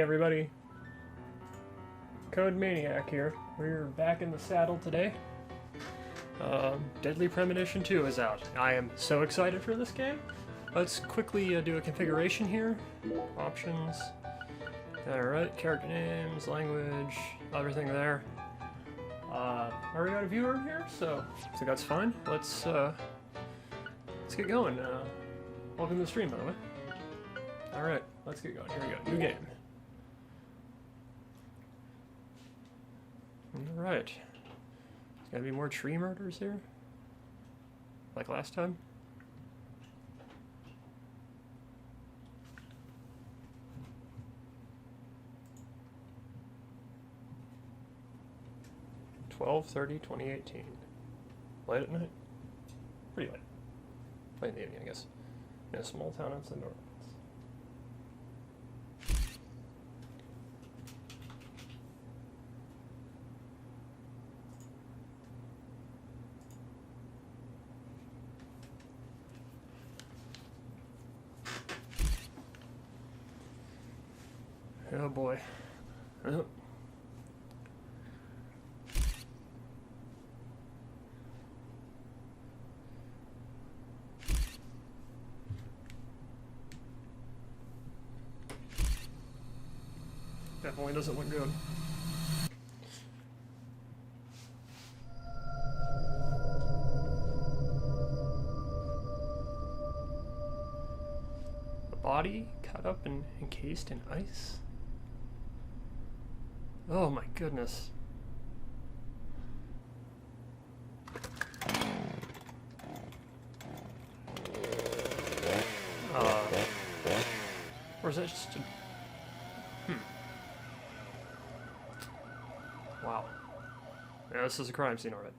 Everybody, Code Maniac here. We're back in the saddle today. Deadly Premonition 2 is out. I am so excited for this game. Let's quickly do a configuration here. Options. Alright, character names, language, everything there. I already got a viewer here, so that's fine. Let's get going. Welcome to the stream, by the way. Alright, let's get going. Here we go. New game. Alright. There's gonna be more tree murders here? Like last time? (12/30/2018). Late at night? Pretty late. Late in the evening, I guess. In a small town outside North. Oh boy. Oh. Definitely doesn't look good. The body cut up and encased in ice? Oh my goodness. Or is that just a... Wow. Yeah, this is a crime scene, alright.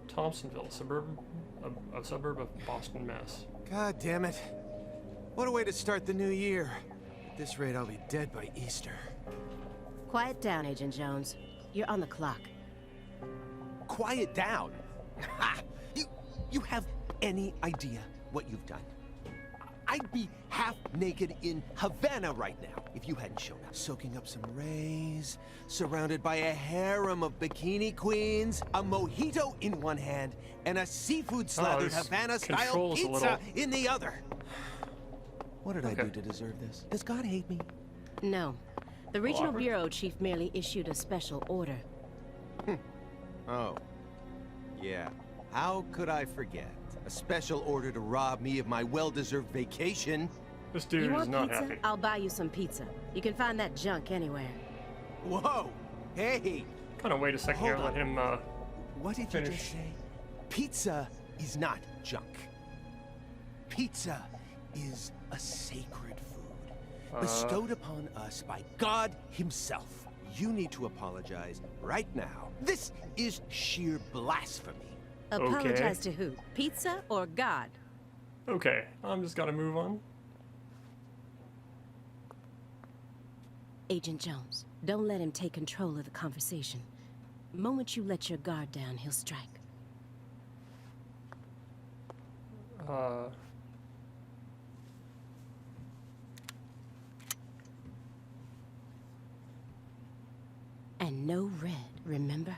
Thompsonville, a suburb of Boston, Mass. God damn it. What a way to start the new year. At this rate, I'll be dead by Easter. Quiet down, Agent Jones. You're on the clock. Quiet down? Ha! You have any idea what you've done? I'd be half naked in Havana right now if you hadn't shown up. Soaking up some rays, surrounded by a harem of bikini queens, a mojito in one hand, and a seafood-slathered Havana-style pizza in the other. What did I do to deserve this? Does God hate me? No. The Regional Bureau Chief merely issued a special order. Oh. Yeah. How could I forget? A special order to rob me of my well-deserved vacation. This dude is not pizza? happy. I'll buy you some pizza. You can find that junk anywhere. Whoa! Hey! Kind of wait a second here, let him What did finish. you just say? Pizza is not junk. Pizza is a sacred food, bestowed upon us by God himself. You need to apologize right now. This is sheer blasphemy. Apologize to who? Pizza or God? Okay, I'm just gonna move on. Agent Jones, don't let him take control of the conversation. The moment you let your guard down, he'll strike. And no red, remember?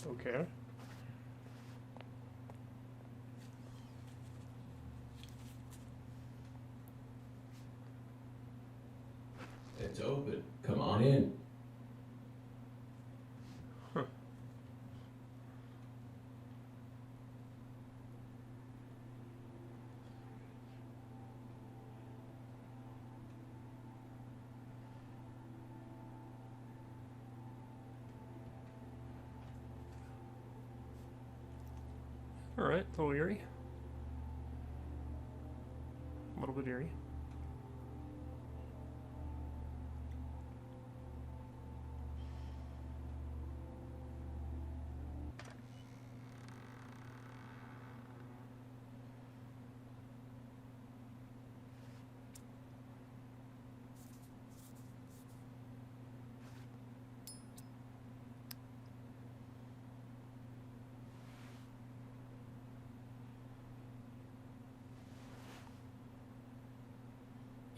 Okay. It's open. Come on in. Huh. Alright, a little eerie. A little bit eerie.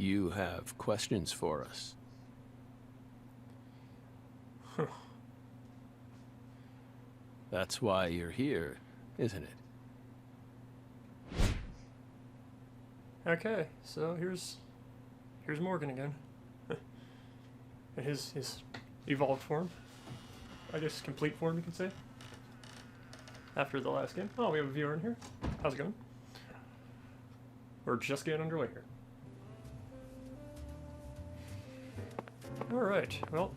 You have questions for us. That's why you're here, isn't it? Okay, so here's Morgan again. In his evolved form. I guess complete form, you could say. After the last game. Oh, we have a viewer in here. How's it going? We're just getting underway here. Alright, well,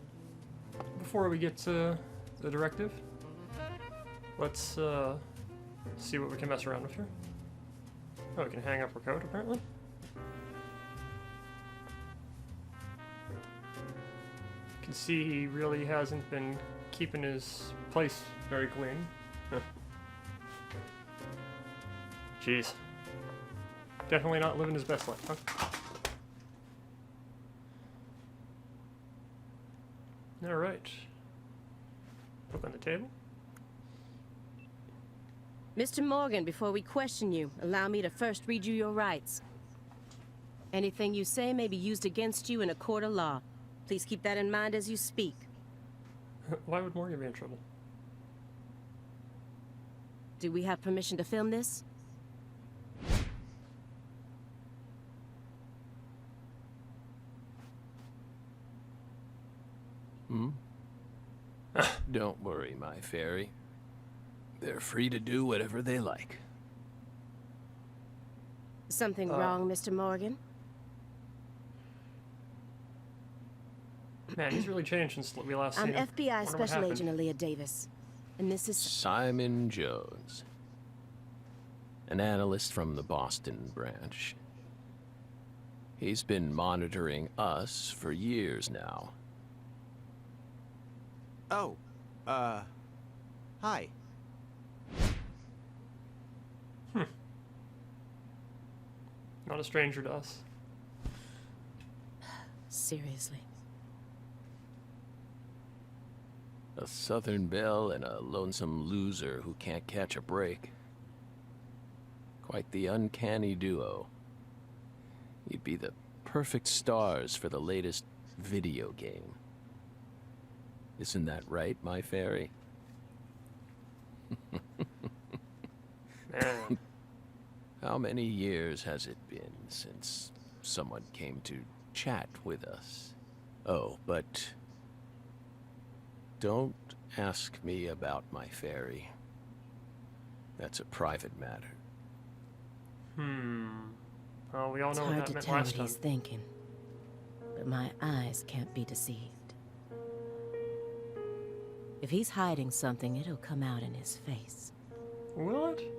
before we get to the directive, let's see what we can mess around with here. Oh, we can hang up our coat, apparently. You can see he really hasn't been keeping his place very clean. Huh. Jeez. Definitely not living his best life, huh? Alright. Open the table. Mr. Morgan, before we question you, allow me to first read you your rights. Anything you say may be used against you in a court of law. Please keep that in mind as you speak. Why would Morgan be in trouble? Do we have permission to film this? Don't worry, my fairy. They're free to do whatever they like. Something wrong, Mr. Morgan? Man, he's really changed since we last I'm seen him. FBI Wonder what Special happened. Agent Aaliyah Davis. And this is... Simon Jones. An analyst from the Boston branch. He's been monitoring us for years now. Oh, hi. Not a stranger to us. Seriously. A Southern belle and a lonesome loser who can't catch a break. Quite the uncanny duo. You'd be the perfect stars for the latest video game. Isn't that right, my fairy? Man. How many years has it been since someone came to chat with us? Oh, but don't ask me about my fairy. That's a private matter. Well, we all It's know what hard that to meant tell what last time. he's thinking. But my eyes can't be deceived. If he's hiding something, it'll come out in his face. Will it?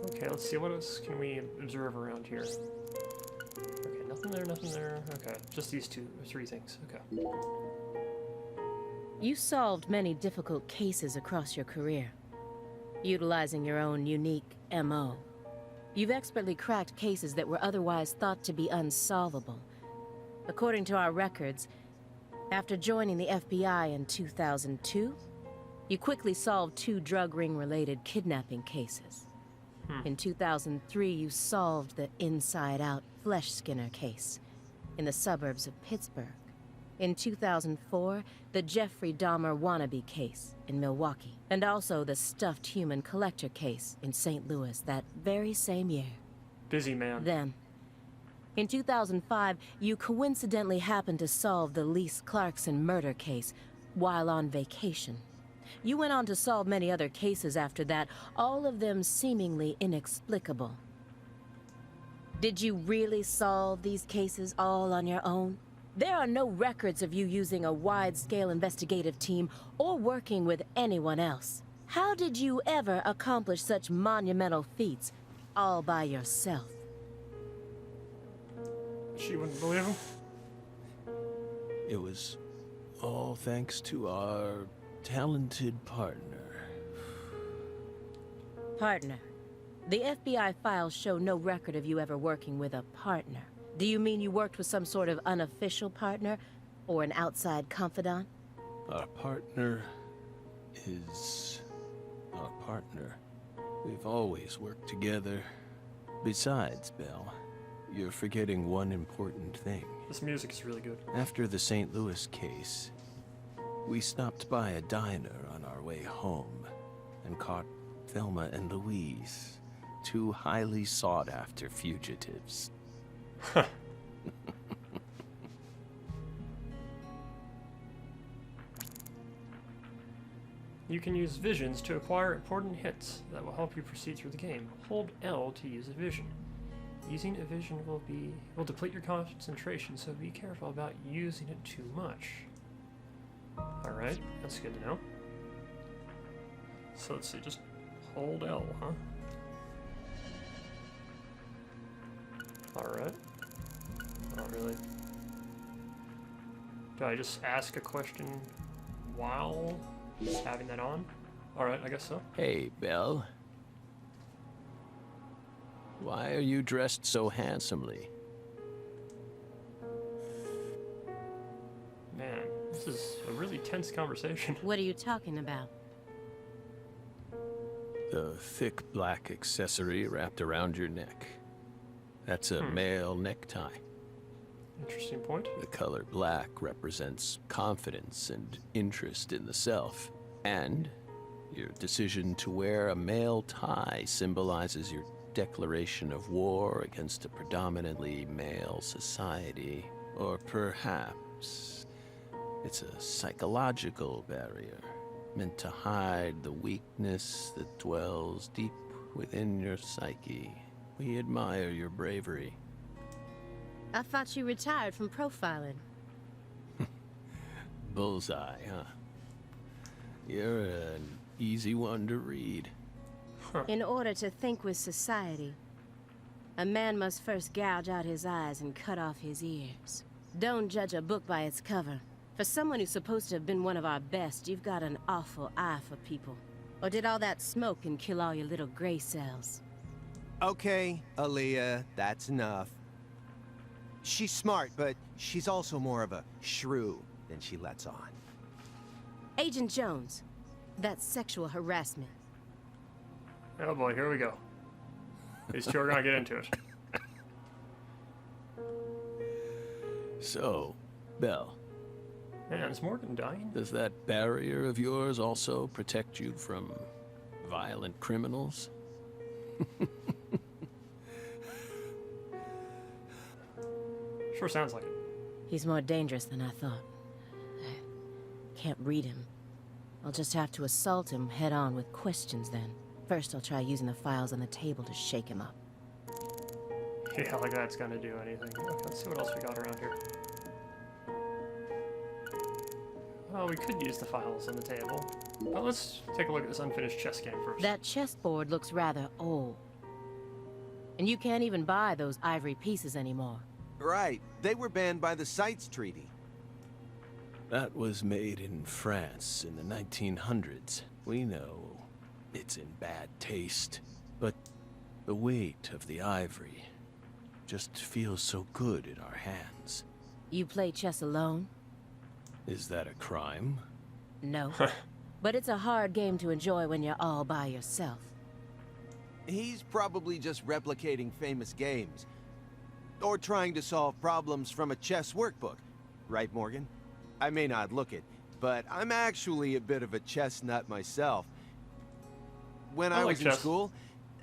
Okay, let's see. What else can we observe around here? Okay, nothing there, nothing there. Okay, just these three things. Okay. You solved many difficult cases across your career, utilizing your own unique MO. You've expertly cracked cases that were otherwise thought to be unsolvable. According to our records, after joining the FBI in 2002, you quickly solved 2 drug ring-related kidnapping cases. In 2003, you solved the inside-out flesh skinner case in the suburbs of Pittsburgh. In 2004, the Jeffrey Dahmer wannabe case in Milwaukee, and also the stuffed human collector case in St. Louis that very same year. Busy man. Then, in 2005, you coincidentally happened to solve the Lise Clarkson murder case while on vacation. You went on to solve many other cases after that, all of them seemingly inexplicable. Did you really solve these cases all on your own? There are no records of you using a wide-scale investigative team or working with anyone else. How did you ever accomplish such monumental feats all by yourself? She wouldn't believe him. It was all thanks to our talented partner. Partner. The FBI files show no record of you ever working with a partner. Do you mean you worked with some sort of unofficial partner or an outside confidant? Our partner is our partner. We've always worked together, Besides, Belle, you're forgetting one important thing. This music is really good. After the St. Louis case, we stopped by a diner on our way home and caught Thelma and Louise, two highly sought-after fugitives. You can use visions to acquire important hits that will help you proceed through the game. Hold L to use a vision. Using a vision will deplete your concentration, so be careful about using it too much. Alright, that's good to know. So let's see, just hold L, huh? Alright. Not really. Do I just ask a question while having that on? Alright, I guess so. Hey, Belle. Why are you dressed so handsomely? Man, this is a really tense conversation. What are you talking about? The thick black accessory wrapped around your neck. That's a male necktie. Interesting point. The color black represents confidence and interest in the self. And your decision to wear a male tie symbolizes your declaration of war against a predominantly male society. Or perhaps it's a psychological barrier meant to hide the weakness that dwells deep within your psyche. We admire your bravery. I thought you retired from profiling. Bullseye, huh? You're an easy one to read. In order to think with society, a man must first gouge out his eyes and cut off his ears. Don't judge a book by its cover. For someone who's supposed to have been one of our best, you've got an awful eye for people. Or did all that smoke and kill all your little gray cells? Okay, Aaliyah, that's enough. She's smart, but she's also more of a shrew than she lets on. Agent Jones, that's sexual harassment. Oh boy, here we go. These two are gonna get into it. So, Belle, Man, is Morgan dying? does that barrier of yours also protect you from violent criminals? Sure sounds like it. He's more dangerous than I thought. I can't read him. I'll just have to assault him head-on with questions then. First, I'll try using the files on the table to shake him up. Yeah, like that's gonna do anything. Okay, let's see what else we got around here. Well, we could use the files on the table. But let's take a look at this unfinished chess game first. That chessboard looks rather old. And you can't even buy those ivory pieces anymore. Right, they were banned by the CITES Treaty. That was made in France in the 1900s. We know it's in bad taste, but the weight of the ivory just feels so good in our hands. You play chess alone? Is that a crime? No. But it's a hard game to enjoy when you're all by yourself. He's probably just replicating famous games. Or trying to solve problems from a chess workbook. Right, Morgan? I may not look it, but I'm actually a bit of a chess nut myself. When I like was in chess. school,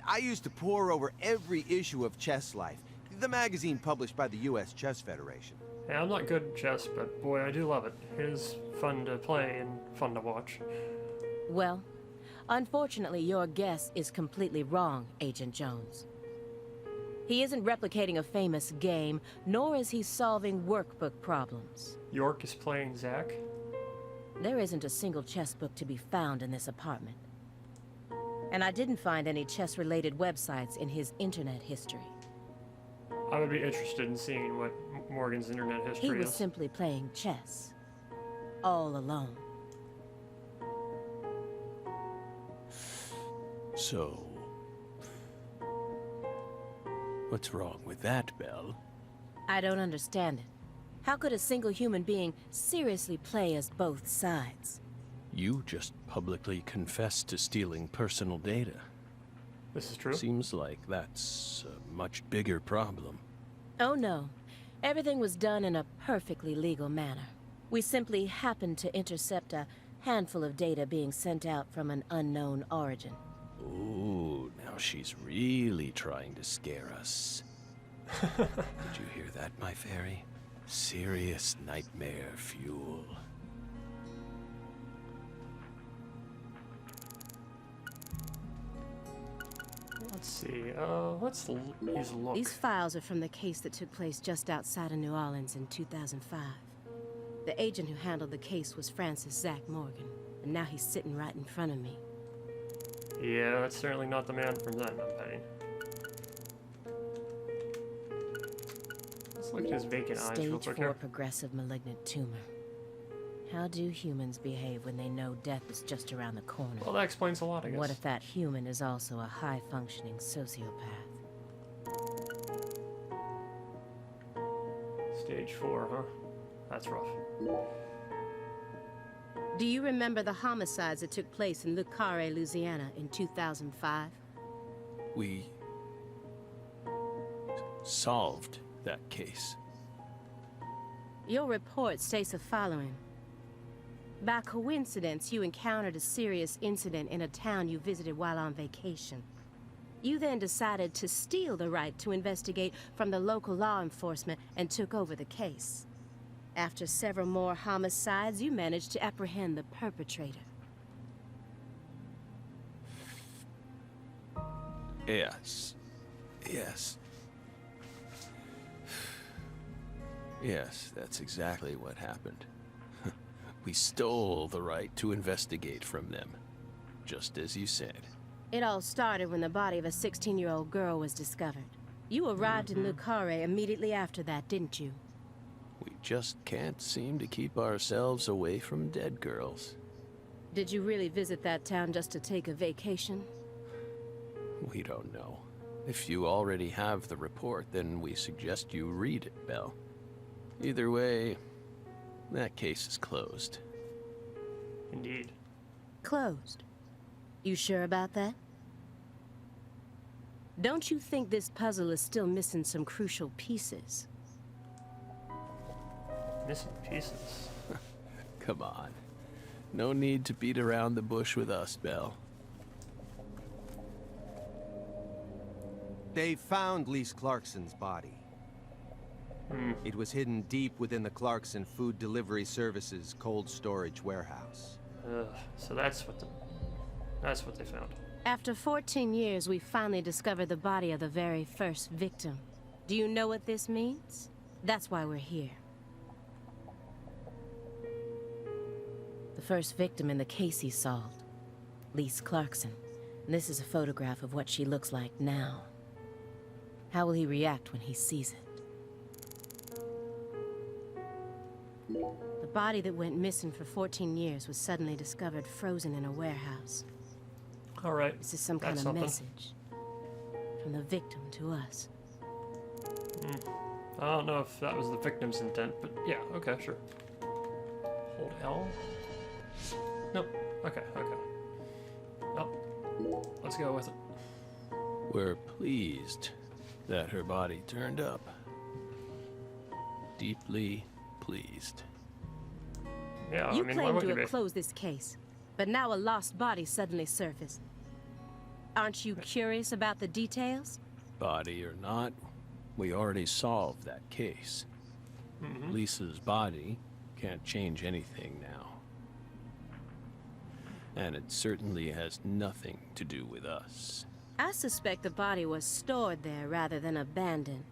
I used to pore over every issue of Chess Life, the magazine published by the U.S. Chess Federation. Yeah, I'm not good at chess, but boy, I do love it. It is fun to play and fun to watch. Well, unfortunately, your guess is completely wrong, Agent Jones. He isn't replicating a famous game, nor is he solving workbook problems. York is playing Zack. There isn't a single chess book to be found in this apartment. And I didn't find any chess-related websites in his internet history. I would be interested in seeing what Morgan's internet He history was is. simply playing chess. All alone. So, what's wrong with that, Belle? I don't understand it. How could a single human being seriously play as both sides? You just publicly confessed to stealing personal data. This is true. Seems like that's a much bigger problem. Oh no. Everything was done in a perfectly legal manner. We simply happened to intercept a handful of data being sent out from an unknown origin. Ooh, now she's really trying to scare us. Did you hear that, my fairy? Serious nightmare fuel. Let's see. Let's use look. These files are from the case that took place just outside of New Orleans in 2005. The agent who handled the case was Francis Zach Morgan, and now he's sitting right in front of me. Yeah, that's certainly not the man from then, I'm betting. Let's look at his vacant eyes real Stage quick 4 here. progressive malignant tumor. How do humans behave when they know death is just around the corner? Well, that explains a lot, I guess. What if that human is also a high-functioning sociopath? Stage 4, huh? That's rough. Do you remember the homicides that took place in Le Carre, Louisiana in 2005? We solved that case. Your report states the following. By coincidence, you encountered a serious incident in a town you visited while on vacation. You then decided to steal the right to investigate from the local law enforcement and took over the case. After several more homicides, you managed to apprehend the perpetrator. Yes. Yes. Yes, that's exactly what happened. We stole the right to investigate from them, just as you said. It all started when the body of a 16-year-old girl was discovered. You arrived in Le Carre immediately after that, didn't you? We just can't seem to keep ourselves away from dead girls. Did you really visit that town just to take a vacation? We don't know. If you already have the report, then we suggest you read it, Belle. Either way, that case is closed. Indeed. Closed. You sure about that? Don't you think this puzzle is still missing some crucial pieces? Missing pieces. Come on. No need to beat around the bush with us, Belle. They found Lise Clarkson's body. It was hidden deep within the Clarkson Food Delivery Services cold storage warehouse. So that's what they found. After 14 years, we finally discovered the body of the very first victim. Do you know what this means? That's why we're here. The first victim in the case he solved, Lise Clarkson. This is a photograph of what she looks like now. How will he react when he sees it? The body that went missing for 14 years was suddenly discovered frozen in a warehouse. All right. This is some kind That's of something. message from the victim to us. I don't know if that was the victim's intent, but yeah, okay, sure. Hold L. Nope. Okay. Nope. Let's go with it. We're pleased that her body turned up. Deeply pleased. Yeah, You I mean, why claim would to you have be? closed this case, but now a lost body suddenly surfaced. Aren't you curious about the details? Body or not, we already solved that case. Lisa's body can't change anything now. And it certainly has nothing to do with us. I suspect the body was stored there rather than abandoned,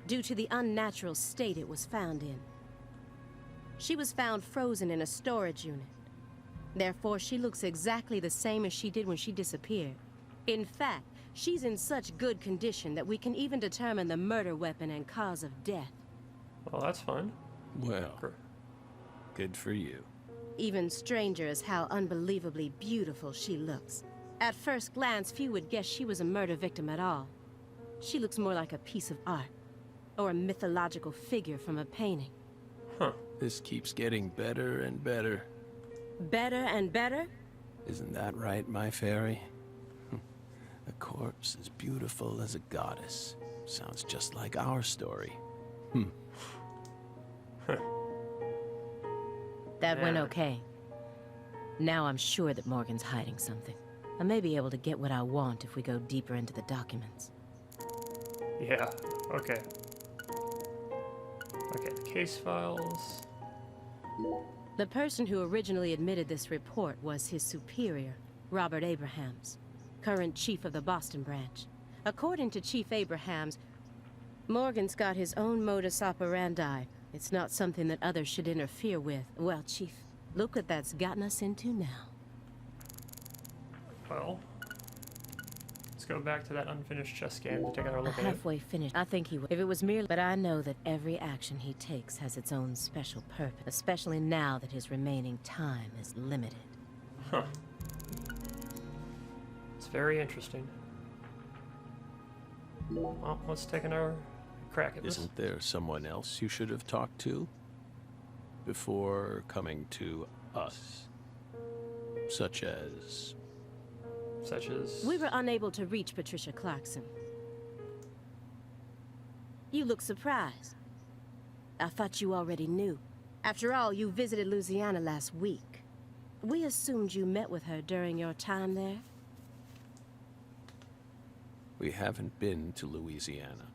due to the unnatural state it was found in. She was found frozen in a storage unit. Therefore, she looks exactly the same as she did when she disappeared. In fact, she's in such good condition that we can even determine the murder weapon and cause of death. Well, that's fine. Well, Gr- good for you. Even stranger is how unbelievably beautiful she looks. At first glance, few would guess she was a murder victim at all. She looks more like a piece of art, or a mythological figure from a painting. Huh. This keeps getting better and better. Better and better? Isn't that right, my fairy? A corpse as beautiful as a goddess. Sounds just like our story. That went Yeah. okay. Now I'm sure that Morgan's hiding something. I may be able to get what I want if we go deeper into the documents. Yeah, okay. Okay, the case files. The person who originally admitted this report was his superior, Robert Abrahams, current chief of the Boston branch. According to Chief Abrahams, Morgan's got his own modus operandi. It's not something that others should interfere with. Well, Chief, look what that's gotten us into now. Well, let's go back to that unfinished chess game to take another look at it. Halfway finished. I think he would. If it was merely... But I know that every action he takes has its own special purpose, especially now that his remaining time is limited. Huh. It's very interesting. Well, let's take another crack at this. Isn't there someone else you should have talked to before coming to us? Such as... Such as... We were unable to reach Patricia Clarkson. You look surprised. I thought you already knew. After all, you visited Louisiana last week. We assumed you met with her during your time there. We haven't been to Louisiana.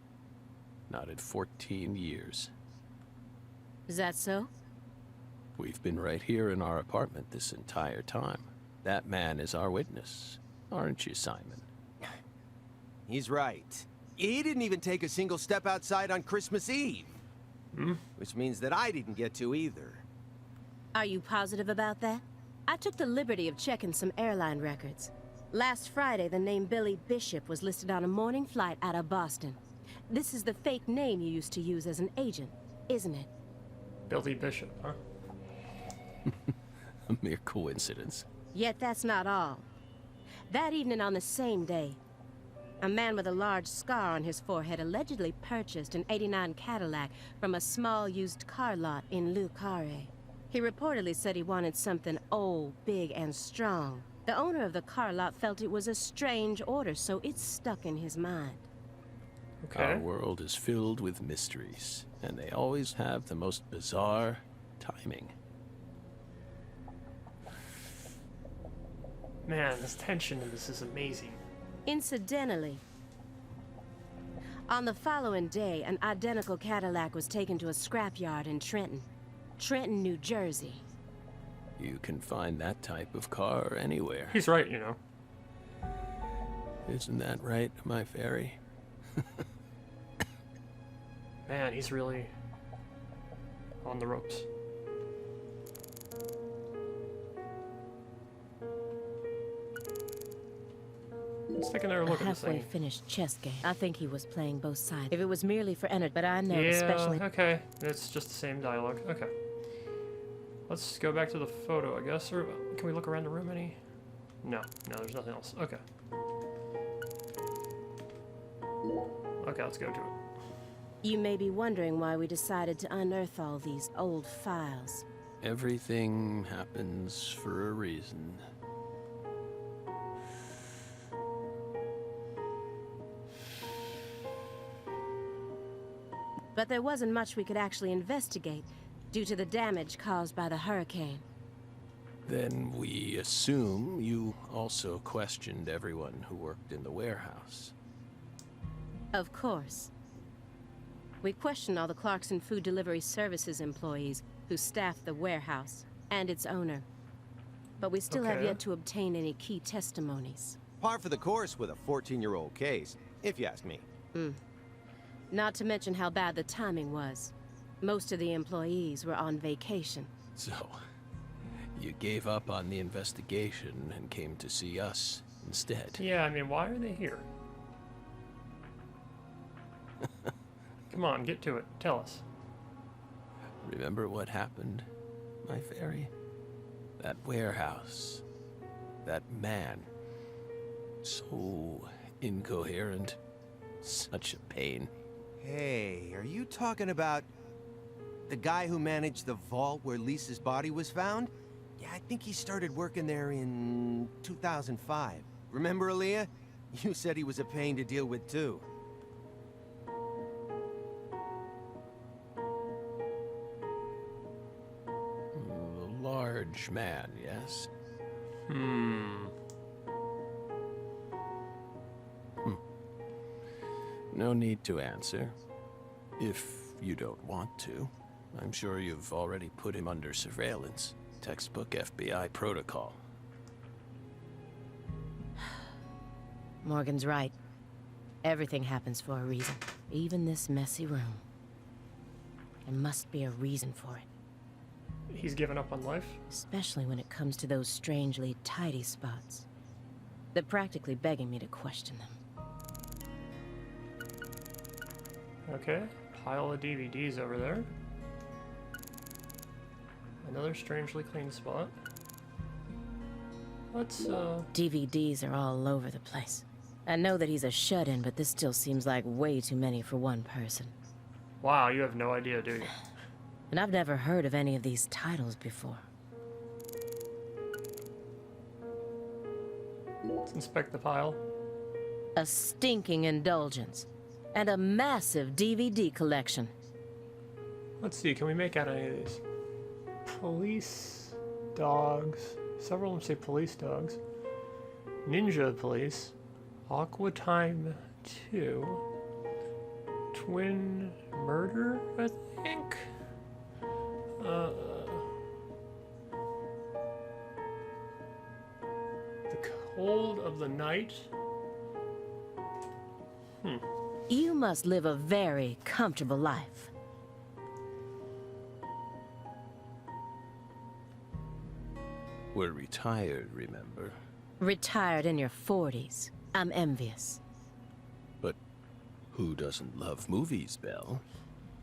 Not in 14 years. Is that so? We've been right here in our apartment this entire time. That man is our witness. Aren't you, Simon? He's right. He didn't even take a single step outside on Christmas Eve. Which means that I didn't get to either. Are you positive about that? I took the liberty of checking some airline records. Last Friday, the name Billy Bishop was listed on a morning flight out of Boston. This is the fake name you used to use as an agent, isn't it? Billy Bishop, huh? A mere coincidence. Yet that's not all. That evening on the same day, a man with a large scar on his forehead allegedly purchased an '89 Cadillac from a small used car lot in Le Carré. He reportedly said he wanted something old, big, and strong. The owner of the car lot felt it was a strange order, so it stuck in his mind. Okay. Our world is filled with mysteries, and they always have the most bizarre timing. Man, this tension in this is amazing. Incidentally, on the following day, an identical Cadillac was taken to a scrapyard in Trenton, New Jersey. You can find that type of car anywhere. He's right, you know. Isn't that right, my fairy? Man, he's really on the ropes. Let's take another A look at this halfway thing. finished chess game. I think he was playing both sides. If it was merely for entertainment, but I know Yeah, especially... okay. It's just the same dialogue. Okay. Let's go back to the photo, I guess. Or can we look around the room any? No, there's nothing else. Okay. Okay, let's go to it. You may be wondering why we decided to unearth all these old files. Everything happens for a reason. But there wasn't much we could actually investigate due to the damage caused by the hurricane. Then we assume you also questioned everyone who worked in the warehouse. Of course. We questioned all the Clarkson Food Delivery Services employees who staffed the warehouse and its owner. But we still have Okay. yet to obtain any key testimonies. Par for the course with a 14-year-old case, if you ask me. Not to mention how bad the timing was. Most of the employees were on vacation. So, you gave up on the investigation and came to see us instead. Yeah, I mean, why are they here? Come on, get to it. Tell us. Remember what happened, my fairy? That warehouse. That man. So incoherent. Such a pain. Hey, are you talking about the guy who managed the vault where Lisa's body was found? Yeah, I think he started working there in 2005. Remember, Aaliyah? You said he was a pain to deal with, too. large man, yes? No need to answer. If you don't want to. I'm sure you've already put him under surveillance. Textbook FBI protocol. Morgan's right. Everything happens for a reason. Even this messy room. There must be a reason for it. He's given up on life? Especially when it comes to those strangely tidy spots. They're practically begging me to question them. Okay, pile of DVDs over there. Another strangely clean spot. Let's, DVDs are all over the place. I know that he's a shut-in, but this still seems like way too many for one person. Wow, you have no idea, do you? And I've never heard of any of these titles before. Let's inspect the pile. A stinking indulgence. And a massive DVD collection. Let's see, can we make out any of these? Police dogs. Several of them say police dogs. Ninja police. Aqua Time 2. Twin murder, I think? The cold of the night. You must live a very comfortable life. We're retired, remember? Retired in your 40s. I'm envious. But who doesn't love movies, Belle?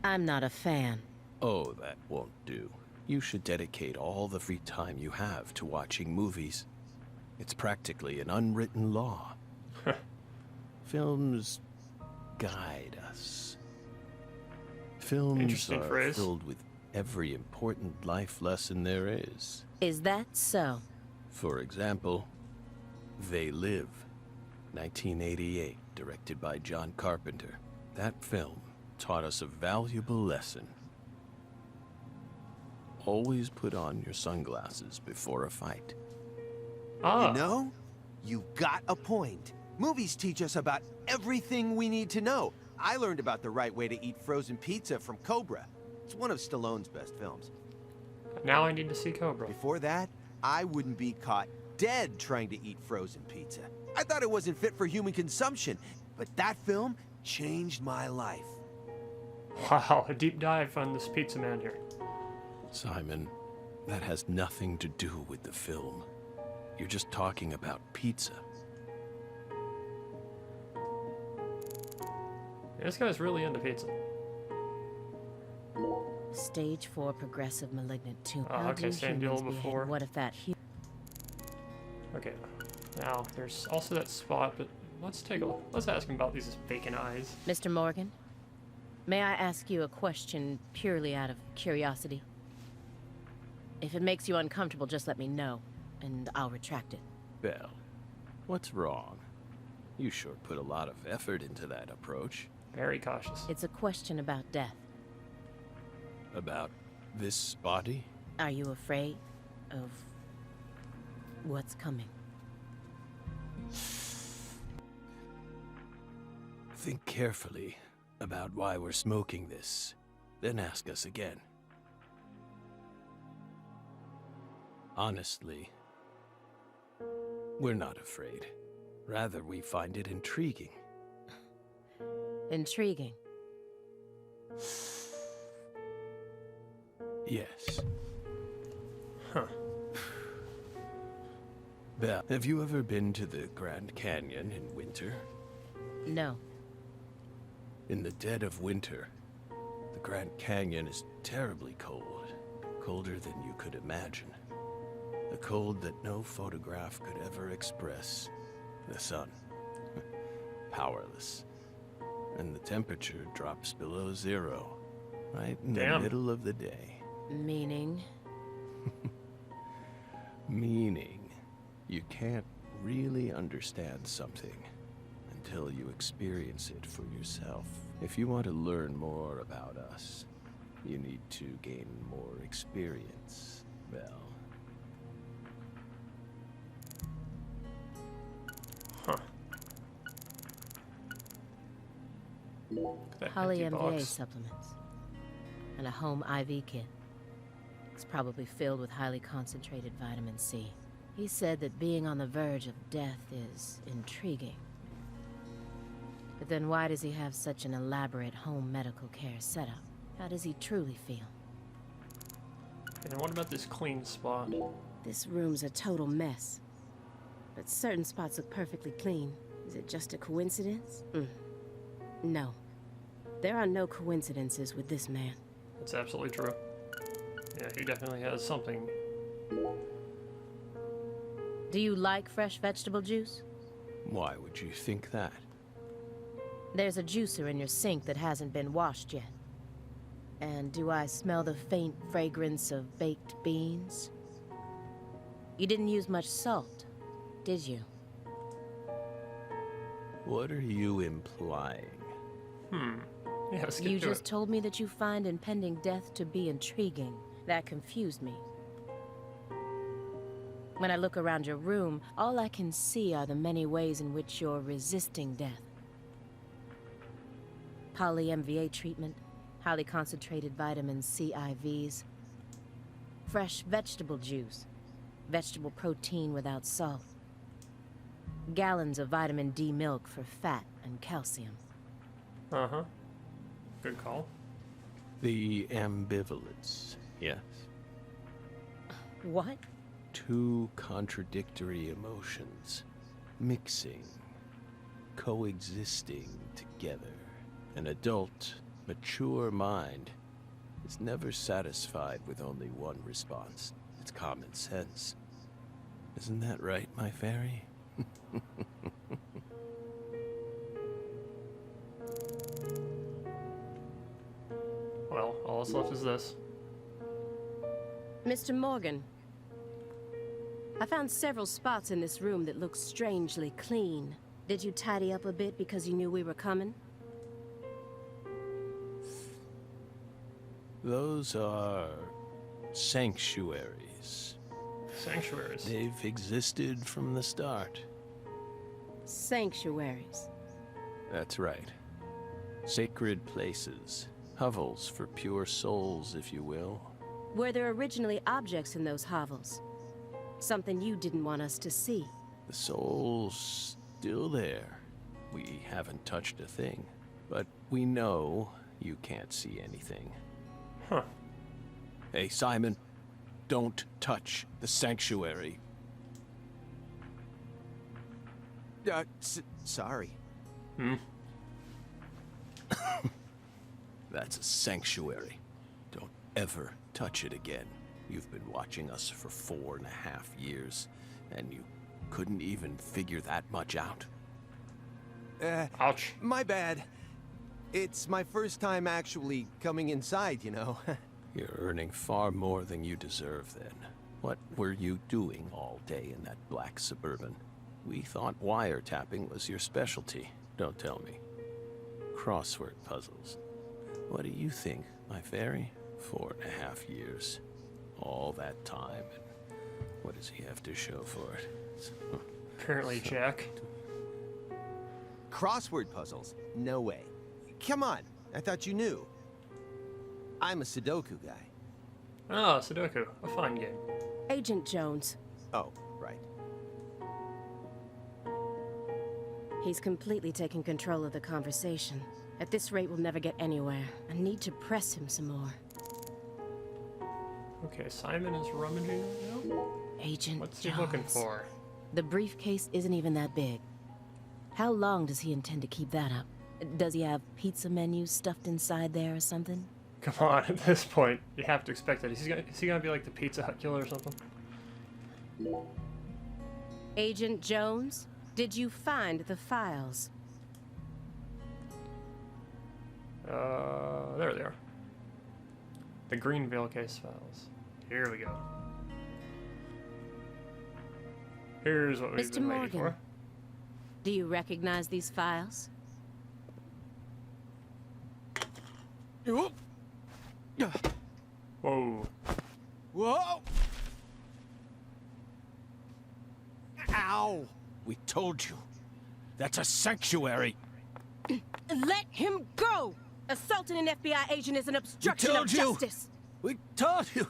I'm not a fan. Oh, that won't do. You should dedicate all the free time you have to watching movies. It's practically an unwritten law. Films guide us. Films Interesting are phrase. filled with every important life lesson there is. Is that so? For example, They Live, 1988, directed by John Carpenter. That film taught us a valuable lesson. Always put on your sunglasses before a fight. Ah, You know, you've got a point. Movies teach us about everything we need to know. I learned about the right way to eat frozen pizza from Cobra. It's one of Stallone's best films. now I need to see Cobra. Before that, I wouldn't be caught dead trying to eat frozen pizza. I thought it wasn't fit for human consumption, but that film changed my life. Wow, a deep dive on this pizza man here. Simon, that has nothing to do with the film. You're just talking about pizza. This guy's really into pizza. Stage 4 progressive malignant tumor. Oh, How okay, do same humans deal behave? before. What if that Okay, now there's also that spot, but let's take a look. Let's ask him about these vacant eyes. Mr. Morgan, may I ask you a question purely out of curiosity? If it makes you uncomfortable, just let me know, and I'll retract it. Belle, what's wrong? You sure put a lot of effort into that approach. Very cautious. It's a question about death. About this body? Are you afraid of what's coming? Think carefully about why we're smoking this, then ask us again. Honestly, we're not afraid. Rather, we find it intriguing. Intriguing. Yes. Huh. Belle, have you ever been to the Grand Canyon in winter? No. In the dead of winter, the Grand Canyon is terribly cold. Colder than you could imagine. A cold that no photograph could ever express. The sun. Powerless. And the temperature drops below zero. Right in the Damn. middle of the day. Meaning? Meaning, you can't really understand something until you experience it for yourself. If you want to learn more about us, you need to gain more experience, Belle. That Poly empty MVA box. supplements. And a home IV kit. It's probably filled with highly concentrated vitamin C. He said that being on the verge of death is intriguing. But then why does he have such an elaborate home medical care setup? How does he truly feel? And what about this clean spot? This room's a total mess. But certain spots look perfectly clean. Is it just a coincidence? No. There are no coincidences with this man. That's absolutely true. Yeah, he definitely has something. Do you like fresh vegetable juice? Why would you think that? There's a juicer in your sink that hasn't been washed yet. And do I smell the faint fragrance of baked beans? You didn't use much salt, did you? What are you implying? Yeah, let's get You to just it. told me that you find impending death to be intriguing. That confused me. When I look around your room, all I can see are the many ways in which you're resisting death. Poly-MVA treatment, highly concentrated vitamin C IVs, fresh vegetable juice, vegetable protein without salt, gallons of vitamin D milk for fat and calcium. Uh-huh. Good call. The ambivalence, yes. What? Two contradictory emotions, mixing, coexisting together. An adult, mature mind is never satisfied with only one response. It's common sense. Isn't that right, my fairy? Well, all that's left is this. Mr. Morgan, I found several spots in this room that look strangely clean. Did you tidy up a bit because you knew we were coming? Those are sanctuaries. Sanctuaries. They've existed from the start. Sanctuaries. That's right. Sacred places. Hovels for pure souls, if you will. Were there originally objects in those hovels? Something you didn't want us to see? The soul's still there. We haven't touched a thing. But we know you can't see anything. Huh. Hey, Simon, don't touch the sanctuary. Sorry. That's a sanctuary. Don't ever touch it again. You've been watching us for 4.5 years, and you couldn't even figure that much out. Ouch. My bad. It's my first time actually coming inside, you know. You're earning far more than you deserve then. What were you doing all day in that black Suburban? We thought wiretapping was your specialty. Don't tell me. Crossword puzzles. What do you think, my fairy? 4.5 years. All that time, and what does he have to show for it? Apparently, Jack. Crossword puzzles? No way. Come on, I thought you knew. I'm a Sudoku guy. Ah, Sudoku. A fun game. Agent Jones. Oh, right. He's completely taking control of the conversation. At this rate, we'll never get anywhere. I need to press him some more. Okay, Simon is rummaging right now. Agent What's he Jones. looking for? The briefcase isn't even that big. How long does he intend to keep that up? Does he have pizza menus stuffed inside there or something? Come on, at this point, you have to expect it. Is he gonna be like the Pizza Hut killer or something? Agent Jones, did you find the files? There they are. The Greenville case files. Here we go. Here's what we've Mr. been waiting Morgan. for. Do you recognize these files? Whoa. Whoa! Ow! We told you. That's a sanctuary. Let him go! Assaulting an FBI agent is an obstruction of justice. We told you.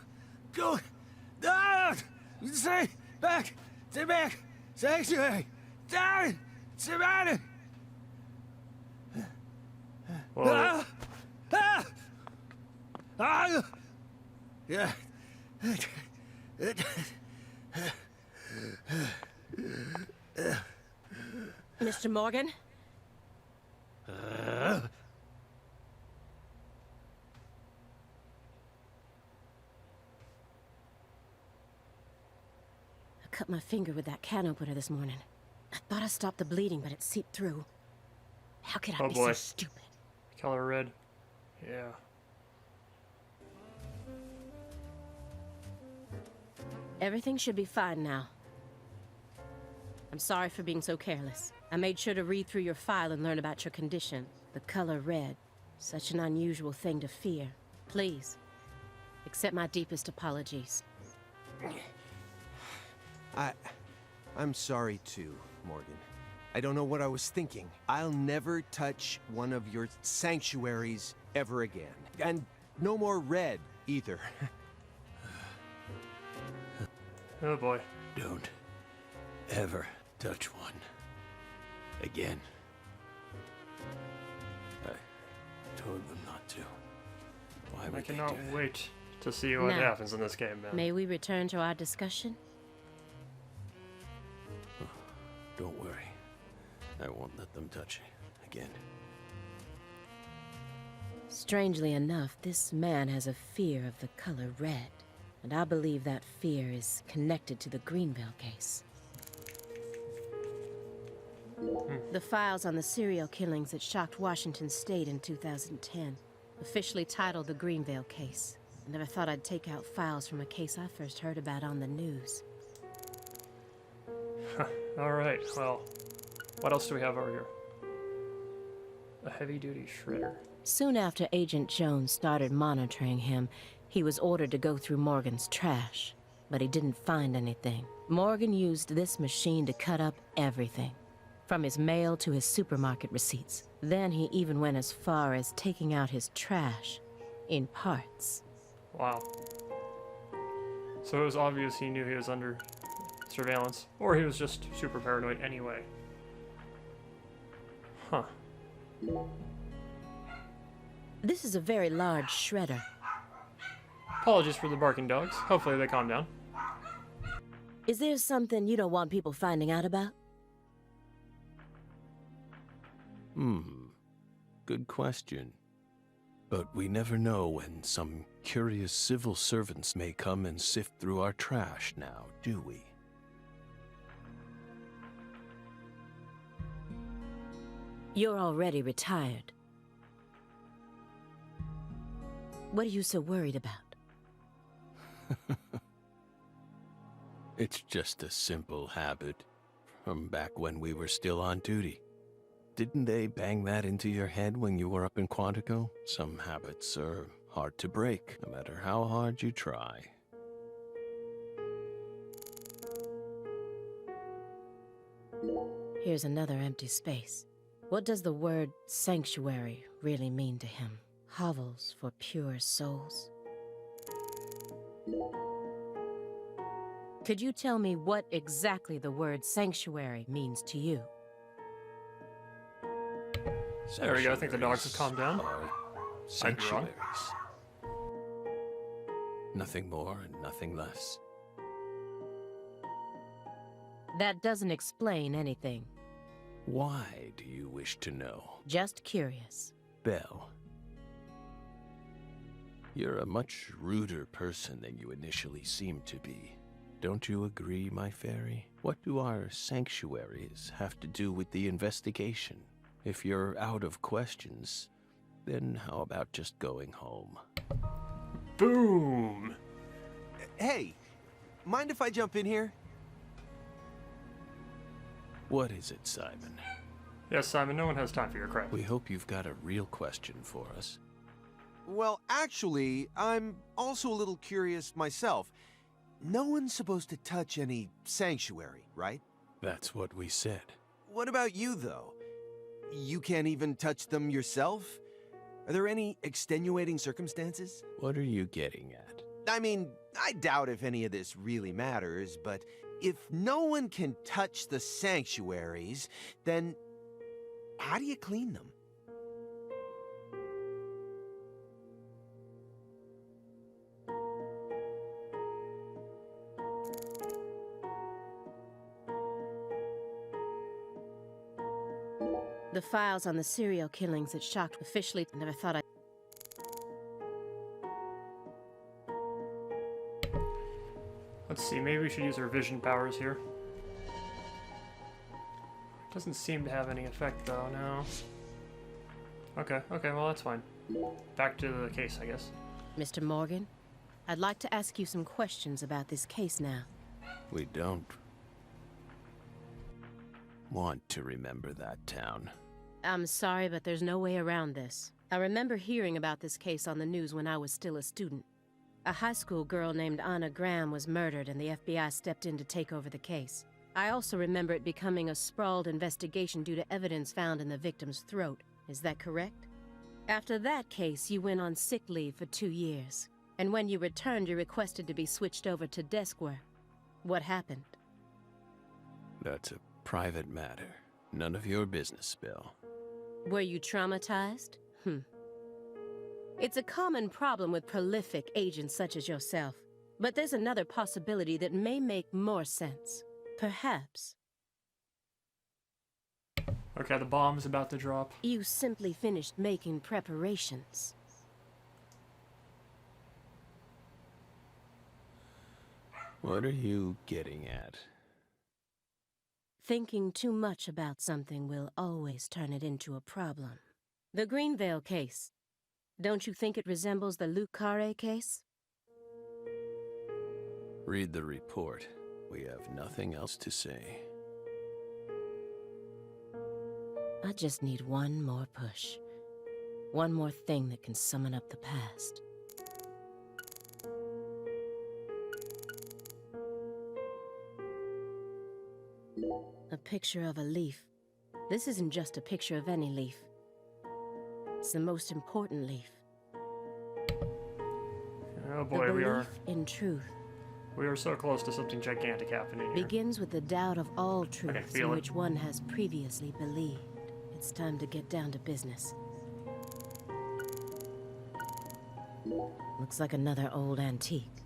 Go. Ah! Stay back. Stay back. Sanctuary. Down. Surrounded. Whoa. Yeah. Mr. Morgan? I cut my finger with that can opener this morning. I thought I stopped the bleeding, but it seeped through. How could I Oh be boy. so stupid? Color red. Yeah. Everything should be fine now. I'm sorry for being so careless. I made sure to read through your file and learn about your condition. The color red. Such an unusual thing to fear. Please, accept my deepest apologies. I'm sorry too, Morgan. I don't know what I was thinking. I'll never touch one of your sanctuaries ever again. And no more red, either. Oh boy. Don't ever touch one again. I told them not to. Why would I they cannot do that? wait to see what Now, happens in this game, man. May we return to our discussion? Don't worry. I won't let them touch it again. Strangely enough, this man has a fear of the color red. And I believe that fear is connected to the Greenville case. The files on the serial killings that shocked Washington State in 2010, officially titled the Greenville case. I never thought I'd take out files from a case I first heard about on the news. Alright, well, what else do we have over here? A heavy-duty shredder. Soon after Agent Jones started monitoring him, he was ordered to go through Morgan's trash, but he didn't find anything. Morgan used this machine to cut up everything, from his mail to his supermarket receipts. Then he even went as far as taking out his trash in parts. Wow. So it was obvious he knew he was under surveillance, or he was just super paranoid anyway. Huh. This is a very large shredder. Apologies for the barking dogs. Hopefully they calm down. Is there something you don't want people finding out about? Good question. But we never know when some curious civil servants may come and sift through our trash now, do we? You're already retired. What are you so worried about? It's just a simple habit from back when we were still on duty. Didn't they bang that into your head when you were up in Quantico? Some habits are hard to break, no matter how hard you try. Here's another empty space. What does the word sanctuary really mean to him? Hovels for pure souls? Could you tell me what exactly the word sanctuary means to you? There we go, I think the dogs have calmed down. Are I'd be wrong. sanctuaries. Nothing more and nothing less. That doesn't explain anything. Why do you wish to know? Just curious. Belle, you're a much ruder person than you initially seemed to be. Don't you agree, my fairy? What do our sanctuaries have to do with the investigation? If you're out of questions, then how about just going home? Boom! Hey, mind if I jump in here? What is it, Simon? Yes, Simon, no one has time for your crap. We hope you've got a real question for us. Well, actually, I'm also a little curious myself. No one's supposed to touch any sanctuary, right? That's what we said. What about you, though? you can't even touch them yourself? Are there any extenuating circumstances? What are you getting at? I mean, I doubt if any of this really matters, but if no one can touch the sanctuaries, then how do you clean them? The files on the serial killings that shocked officially never thought I... Let's see, maybe we should use our vision powers here. Doesn't seem to have any effect though, no. Okay, well that's fine. Back to the case, I guess. Mr. Morgan, I'd like to ask you some questions about this case now. We don't want to remember that town. I'm sorry, but there's no way around this. I remember hearing about this case on the news when I was still a student. A high school girl named Anna Graham was murdered and the FBI stepped in to take over the case. I also remember it becoming a sprawled investigation due to evidence found in the victim's throat. Is that correct? After that case, you went on sick leave for 2 years. And when you returned, you requested to be switched over to desk work. What happened? That's a private matter. None of your business, Bill. Were you traumatized? It's a common problem with prolific agents such as yourself. But there's another possibility that may make more sense. Perhaps. Okay, the bomb's about to drop. You simply finished making preparations. What are you getting at? Thinking too much about something will always turn it into a problem. The Greenvale case. Don't you think it resembles the Luke Carre case? Read the report. We have nothing else to say. I just need one more push. One more thing that can summon up the past. A picture of a leaf. This isn't just a picture of any leaf. It's the most important leaf. Oh The boy, belief in truth we are so close to something gigantic happening here. begins with the doubt of all truths feel in it. which one has previously believed. It's time to get down to business. Looks like another old antique.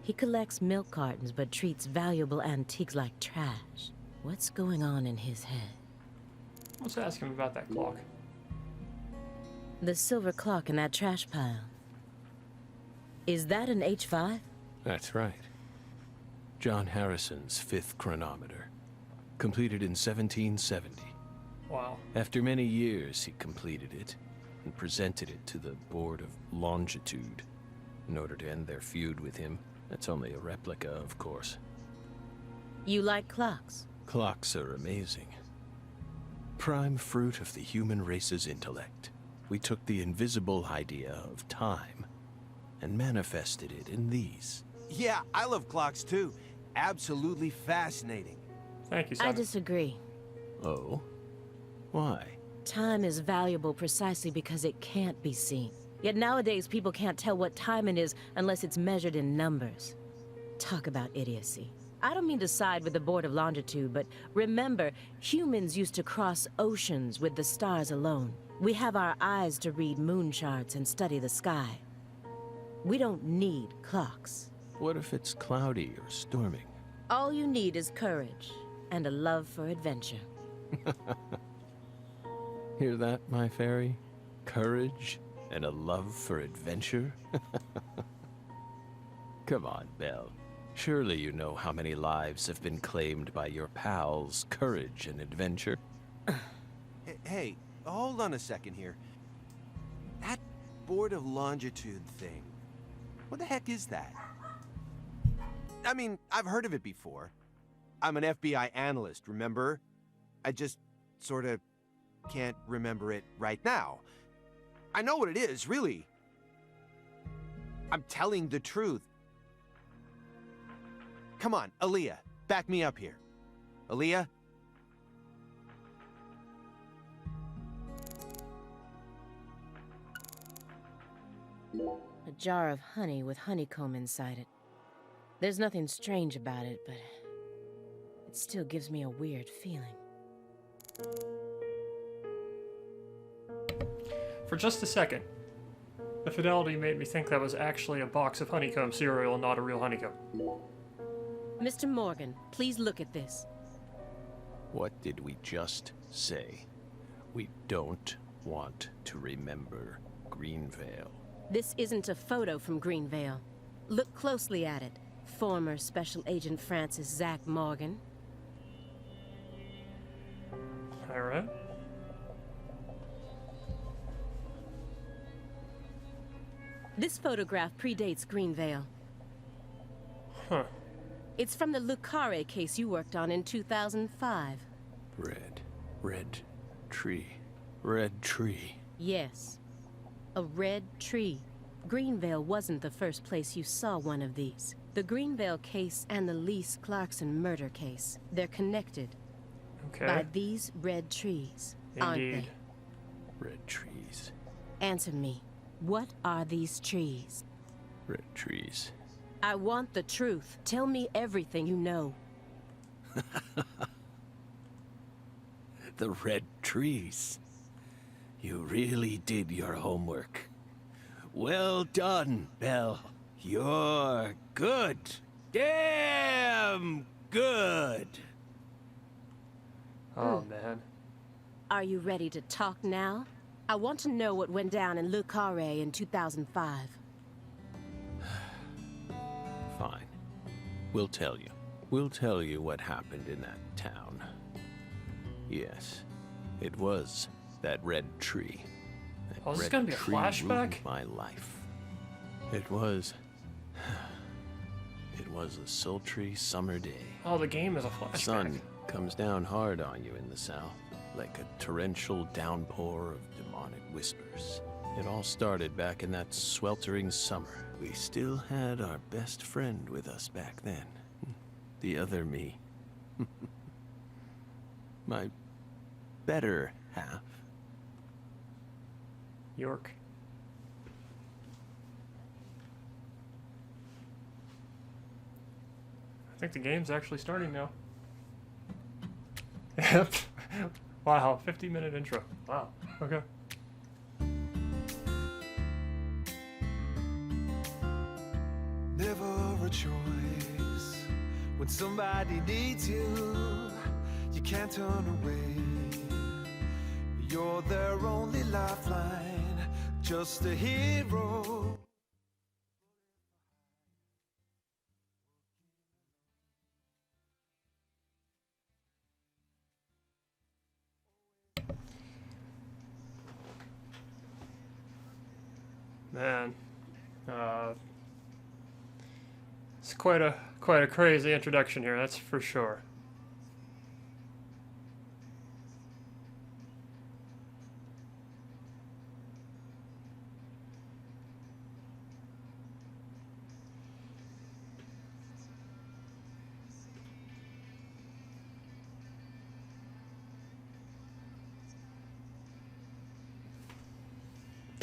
He collects milk cartons but treats valuable antiques like trash. What's going on in his head? Let's ask him about that clock. The silver clock in that trash pile. Is that an H5? That's right. John Harrison's 5th chronometer. Completed in 1770. Wow. After many years, he completed it and presented it to the Board of Longitude in order to end their feud with him. That's only a replica, of course. You like clocks? Clocks are amazing. Prime fruit of the human race's intellect. We took the invisible idea of time and manifested it in these. Yeah, I love clocks too. Absolutely fascinating. Thank you, I Simon. disagree. Oh? Why? Time is valuable precisely because it can't be seen. Yet nowadays people can't tell what time it is unless it's measured in numbers. Talk about idiocy. I don't mean to side with the Board of Longitude, but remember, humans used to cross oceans with the stars alone. We have our eyes to read moon charts and study the sky. We don't need clocks. What if it's cloudy or storming? All you need is courage and a love for adventure. Hear that, my fairy? Courage and a love for adventure? Come on, Belle. Surely you know how many lives have been claimed by your pals' courage and adventure? Hey, hold on a second here. That Board of Longitude thing, what the heck is that? I mean, I've heard of it before. I'm an FBI analyst, remember? I just sort of can't remember it right now. I know what it is, really. I'm telling the truth. Come on, Aaliyah, back me up here. Aaliyah? jar of honey with honeycomb inside it. There's nothing strange about it, but it still gives me a weird feeling. For just a second, the fidelity made me think that was actually a box of honeycomb cereal, not a real honeycomb. Mr. Morgan, please look at this. What did we just say? We don't want to remember Greenvale. This isn't a photo from Greenvale. Look closely at it. Former Special Agent Francis Zach Morgan. Alright. This photograph predates Greenvale. Huh. It's from the Lucare case you worked on in 2005. Red tree. Yes. A red tree. Greenvale wasn't the first place you saw one of these. The Greenvale case and the Lise Clarkson murder case. They're connected Okay. by these red trees, aren't Indeed. they? Red trees. Answer me. What are these trees? Red trees. I want the truth. Tell me everything you know. The red trees. You really did your homework. Well done, Belle. You're good. Damn good. Oh, man. Are you ready to talk now? I want to know what went down in Le Carré in 2005. Fine. We'll tell you. We'll tell you what happened in that town. Yes, it was that red tree. That Oh, this is red gonna be a tree flashback? ruined my life. It was... It was a sultry summer day. Oh, the game is a The flashback. sun comes down hard on you in the south, like a torrential downpour of demonic whispers. It all started back in that sweltering summer. We still had our best friend with us back then. The other me. My better half. York. I think the game's actually starting now. Yep. Wow, 50-minute intro. Wow. Okay. Never a choice when somebody needs you. You can't turn away. You're their only lifeline, just a hero. Man. It's quite a crazy introduction here, that's for sure.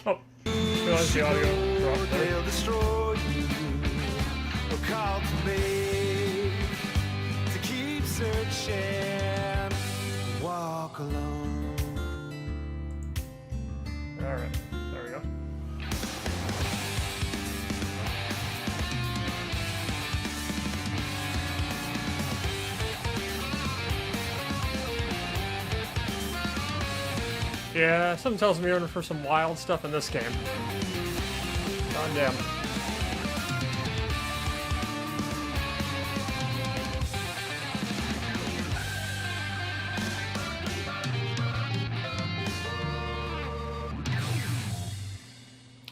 Oh, realized the audio dropped there. They'll destroy you. A call to me to keep searching. Walk alone. Alright, there we go. Yeah, something tells me we're in for some wild stuff in this game. God damn.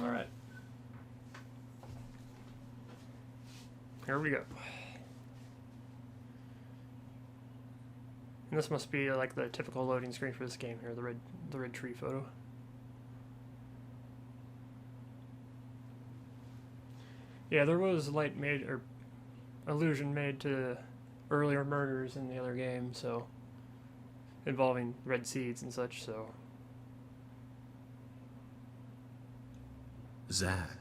Alright. Here we go. And this must be like the typical loading screen for this game here, the red tree photo. Yeah, there was light made or allusion made to earlier murders in the other game, so involving red seeds and such, so Zach,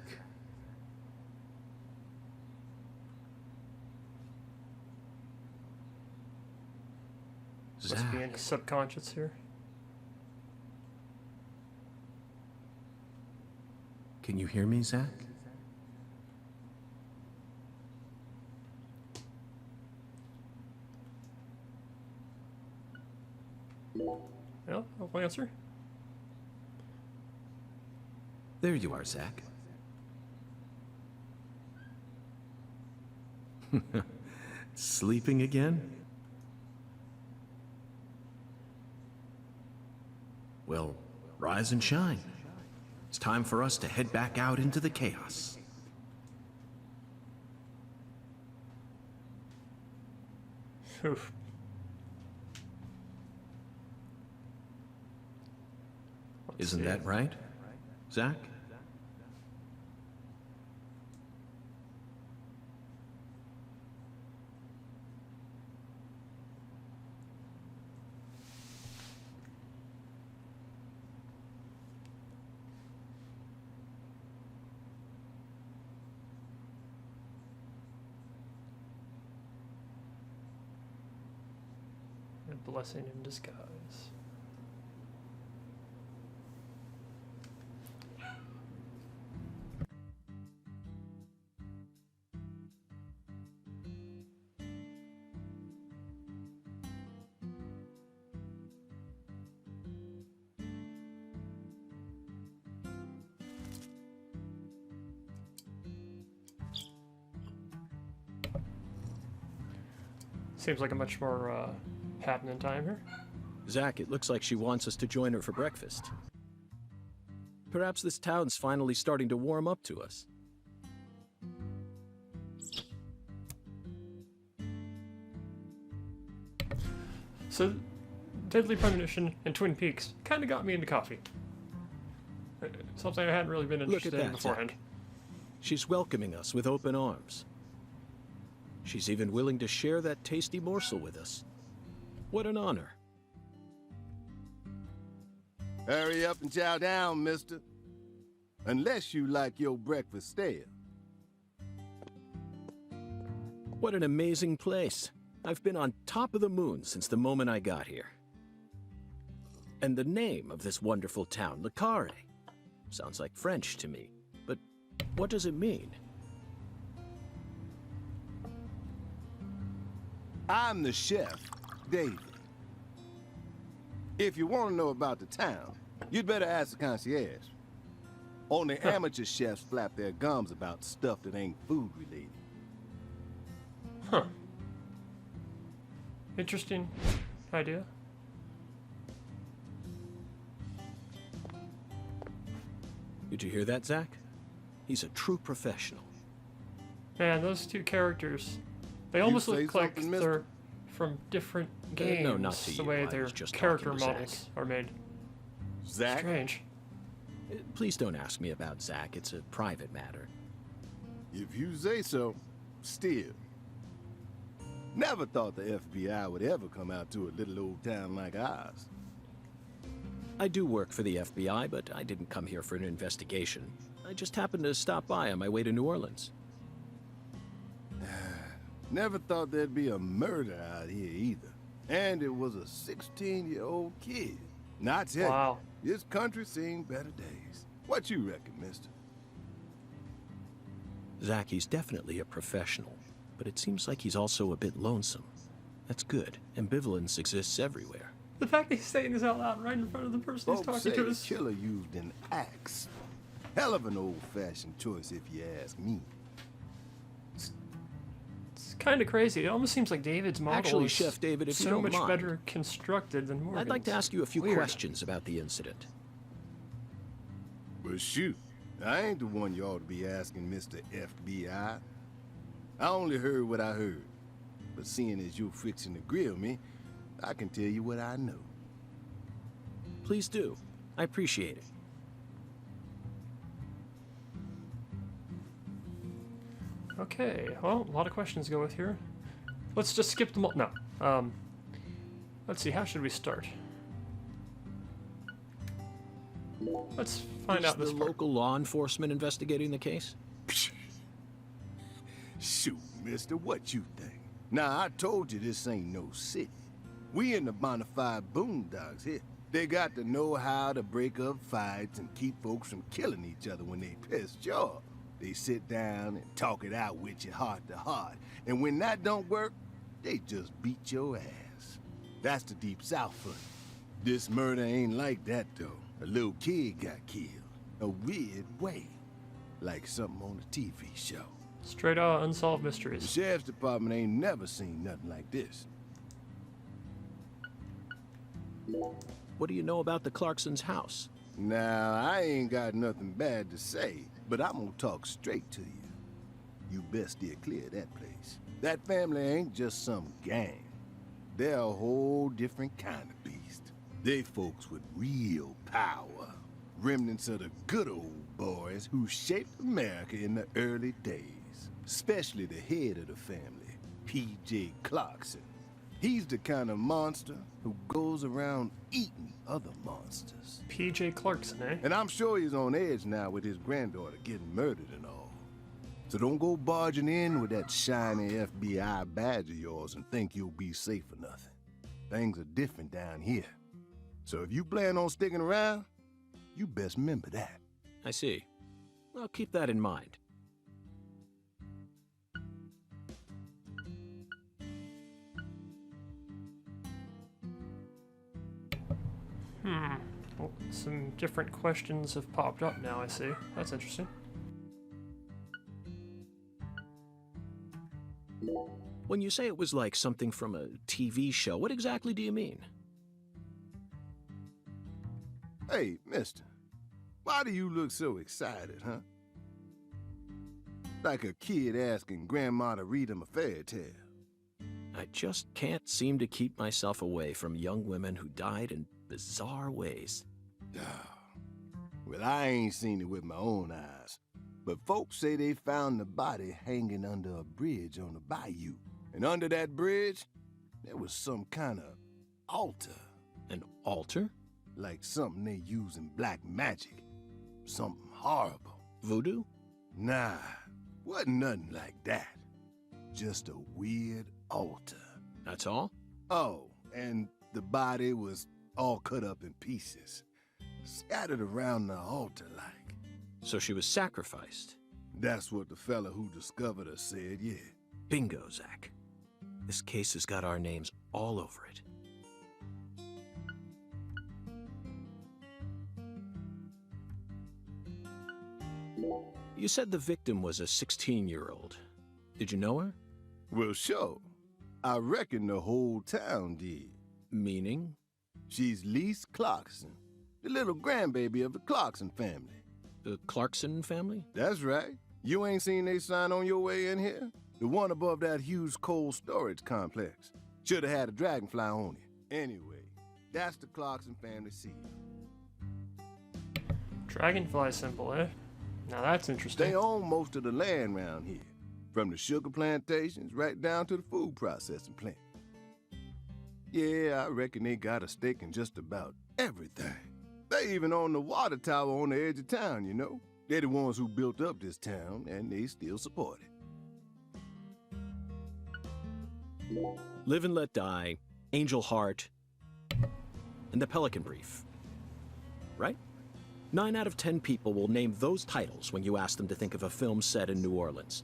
Must be in his subconscious here. Can you hear me, Zach? Yeah, I'll answer. There you are, Zach. Sleeping again? Well, rise and shine. It's time for us to head back out into the chaos. Oof. Isn't that right, Zach? A blessing in disguise. Seems like a much more happening time here. Zach, it looks like she wants us to join her for breakfast. Perhaps this town's finally starting to warm up to us. So, Deadly Premonition and Twin Peaks kind of got me into coffee. Something I hadn't really been Look interested at in that, beforehand. Zach. She's welcoming us with open arms. She's even willing to share that tasty morsel with us. What an honor. Hurry up and chow down, mister. Unless you like your breakfast stale. What an amazing place. I've been on top of the moon since the moment I got here. And the name of this wonderful town, Le Carré, sounds like French to me. But what does it mean? I'm the chef, David. If you want to know about the town, you'd better ask the concierge. Only amateur chefs flap their gums about stuff that ain't food related. Huh. Interesting idea. Did you hear that, Zach? He's a true professional. Man, those two characters, they almost say look like something, mister? they're from different games, no, not to the you. way I their was just character talking to models Zach. are made. Zach? Strange. Please don't ask me about Zach. It's a private matter. If you say so, still. Never thought the FBI would ever come out to a little old town like ours. I do work for the FBI, but I didn't come here for an investigation. I just happened to stop by on my way to New Orleans. Never thought there'd be a murder out here either. And it was a 16-year-old kid. Now I tell Wow. you, this country's seen better days. What you reckon, mister? Zach, he's definitely a professional, but it seems like he's also a bit lonesome. That's good. Ambivalence exists everywhere. The fact that he's saying this out loud right in front of the person he's Folks say talking to the is... killer used an axe. Hell of an old-fashioned choice, if you ask me. It's kind of crazy. It almost seems like David's model Actually, is Chef David, if you so don't much mind, better constructed than Morgan's. I'd like to ask you a few Weird. questions about the incident. But shoot, I ain't the one you ought to be asking, Mr. FBI. I only heard what I heard. But seeing as you're fixing to grill me, I can tell you what I know. Please do. I appreciate it. Okay, well, a lot of questions to go with here. Let's just skip them all. No. Let's see, how should we start? Let's find Is out this the part. local law enforcement investigating the case? Shoot, mister, what you think? Now, I told you this ain't no city. We in the bonafide boondocks here. They got to know how to break up fights and keep folks from killing each other when they pissed you off. They sit down and talk it out with you heart to heart. And when that don't work, they just beat your ass. That's the Deep South for you. This murder ain't like that, though. A little kid got killed. A weird way. Like something on a TV show. Straight out unsolved The mysteries. sheriff's department ain't never seen nothing like this. What do you know about the Clarksons' house? Now, I ain't got nothing bad to say, but I'm gonna talk straight to you. You best steer clear of that place. That family ain't just some gang. They're a whole different kind of beast. They folks with real power. Remnants of the good old boys who shaped America in the early days. Especially the head of the family, P.J. Clarkson. He's the kind of monster who goes around eating other monsters. P.J. Clarkson, eh? And I'm sure he's on edge now with his granddaughter getting murdered and all. So don't go barging in with that shiny FBI badge of yours and think you'll be safe for nothing. Things are different down here. So if you plan on sticking around, you best remember that. I see. I'll keep that in mind. Well, some different questions have popped up now, I see. That's interesting. When you say it was like something from a TV show, what exactly do you mean? Hey, mister, why do you look so excited, huh? Like a kid asking grandma to read him a fairy tale. I just can't seem to keep myself away from young women who died in bizarre ways. Well, I ain't seen it with my own eyes, but folks say they found the body hanging under a bridge on the bayou. And under that bridge, there was some kind of altar. An altar? Like something they use in black magic. Something horrible. Voodoo? Nah, wasn't nothing like that. Just a weird altar. That's all? Oh, and the body was all cut up in pieces. Scattered around the altar like. So she was sacrificed. That's what the fella who discovered her said, yeah. Bingo, Zach. This case has got our names all over it. You said the victim was a 16-year-old. Did you know her? Well, sure. I reckon the whole town did. Meaning? She's Lise Clarkson, the little grandbaby of the Clarkson family. The Clarkson family? That's right. You ain't seen they sign on your way in here? The one above that huge cold storage complex. Should have had a dragonfly on it. Anyway, that's the Clarkson family seal. Dragonfly symbol, eh? Now that's interesting. They own most of the land around here, from the sugar plantations right down to the food processing plant. Yeah, I reckon they got a stake in just about everything. They even own the water tower on the edge of town, you know? They're the ones who built up this town, and they still support it. Live and Let Die, Angel Heart, and The Pelican Brief. Right? 9 out of 10 people will name those titles when you ask them to think of a film set in New Orleans.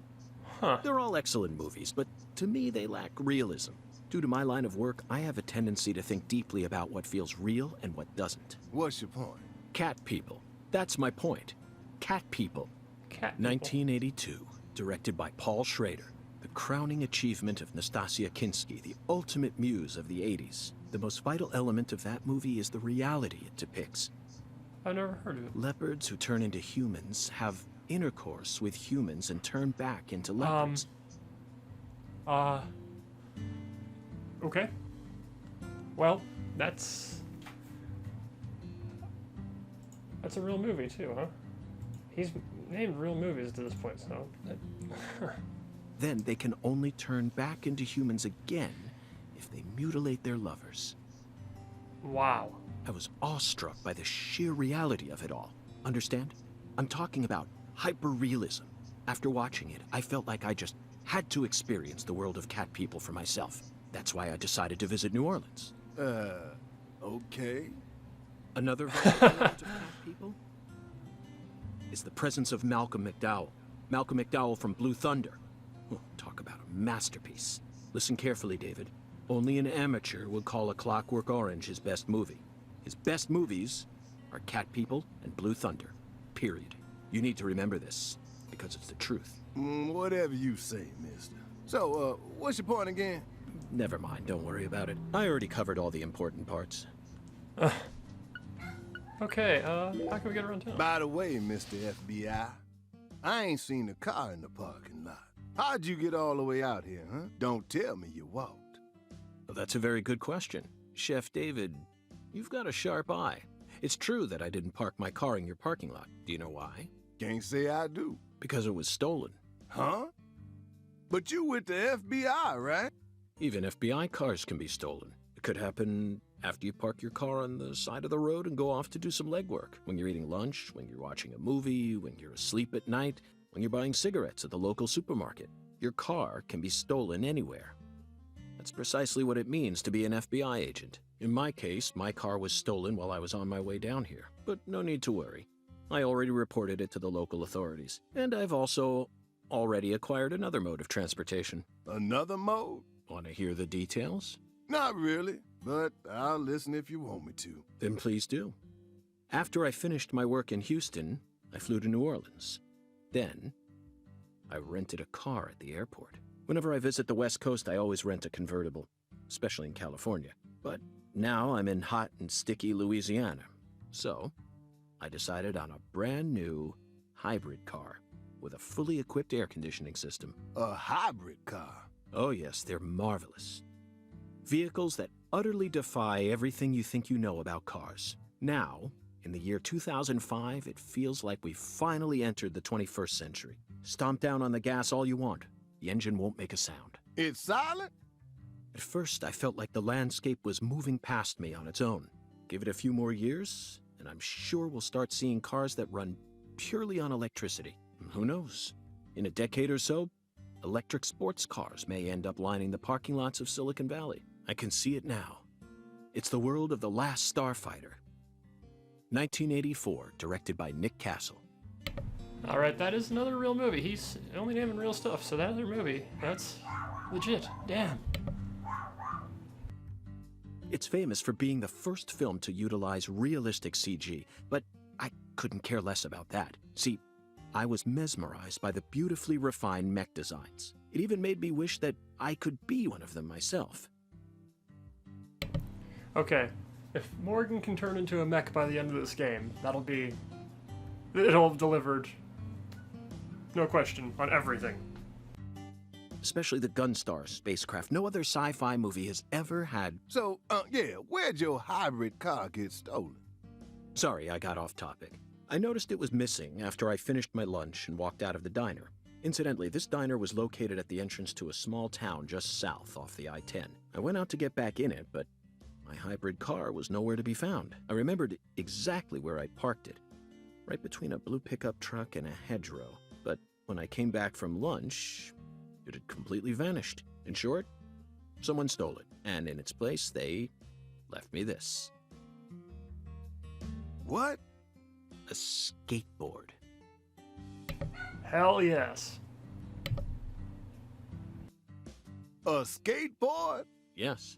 Huh. They're all excellent movies, but to me they lack realism. Due to my line of work, I have a tendency to think deeply about what feels real and what doesn't. What's your point? Cat People. That's my point. Cat People. Cat people. 1982, directed by Paul Schrader. The crowning achievement of Nastasia Kinski, the ultimate muse of the 80s. The most vital element of that movie is the reality it depicts. I've never heard of it. Leopards who turn into humans have intercourse with humans and turn back into leopards. Okay. Well, that's a real movie too, huh? He's named real movies to this point, so. Then they can only turn back into humans again if they mutilate their lovers. Wow. I was awestruck by the sheer reality of it all. Understand? I'm talking about hyper-realism. After watching it, I felt like I just had to experience the world of Cat People for myself. That's why I decided to visit New Orleans. Okay. Another vital element of cat people is the presence of Malcolm McDowell. Malcolm McDowell from Blue Thunder. Oh, talk about a masterpiece. Listen carefully, David. Only an amateur would call A Clockwork Orange his best movie. His best movies are Cat People and Blue Thunder. Period. You need to remember this, because it's the truth. Whatever you say, mister. So, what's your point again? Never mind, don't worry about it. I already covered all the important parts. Okay, how can we get around town? By the way, Mr. FBI, I ain't seen a car in the parking lot. How'd you get all the way out here, huh? Don't tell me you walked. Well, that's a very good question. Chef David, you've got a sharp eye. It's true that I didn't park my car in your parking lot. Do you know why? Can't say I do. Because it was stolen. Huh? But you with the FBI, right? Even FBI cars can be stolen. It could happen after you park your car on the side of the road and go off to do some legwork. When you're eating lunch, when you're watching a movie, when you're asleep at night, when you're buying cigarettes at the local supermarket. Your car can be stolen anywhere. That's precisely what it means to be an FBI agent. In my case, my car was stolen while I was on my way down here. But no need to worry. I already reported it to the local authorities. And I've also already acquired another mode of transportation. Another mode? Want to hear the details? Not really, but I'll listen if you want me to. Then please do. After I finished my work in Houston, I flew to New Orleans. Then, I rented a car at the airport. Whenever I visit the West Coast, I always rent a convertible, especially in California. But now I'm in hot and sticky Louisiana. So, I decided on a brand new hybrid car with a fully equipped air conditioning system. A hybrid car? Oh yes, they're marvelous. Vehicles that utterly defy everything you think you know about cars. Now, in the year 2005, it feels like we've finally entered the 21st century. Stomp down on the gas all you want. The engine won't make a sound. It's silent? At first, I felt like the landscape was moving past me on its own. Give it a few more years, and I'm sure we'll start seeing cars that run purely on electricity. Who knows? In a decade or so, electric sports cars may end up lining the parking lots of Silicon Valley. I can see it now. It's the world of The Last Starfighter. 1984, directed by Nick Castle. Alright, that is another real movie. He's only naming real stuff, so that other movie, that's legit. Damn. It's famous for being the first film to utilize realistic CG, but I couldn't care less about that. See, I was mesmerized by the beautifully refined mech designs. It even made me wish that I could be one of them myself. Okay, if Morgan can turn into a mech by the end of this game, it'll have delivered, no question, on everything. Especially the Gunstar spacecraft. No other sci-fi movie has ever had... So, yeah, where'd your hybrid car get stolen? Sorry, I got off topic. I noticed it was missing after I finished my lunch and walked out of the diner. Incidentally, this diner was located at the entrance to a small town just south off the I-10. I went out to get back in it, but my hybrid car was nowhere to be found. I remembered exactly where I parked it, right between a blue pickup truck and a hedgerow. But when I came back from lunch, it had completely vanished. In short, someone stole it, and in its place, they left me this. What? A skateboard. Hell yes. A skateboard? Yes.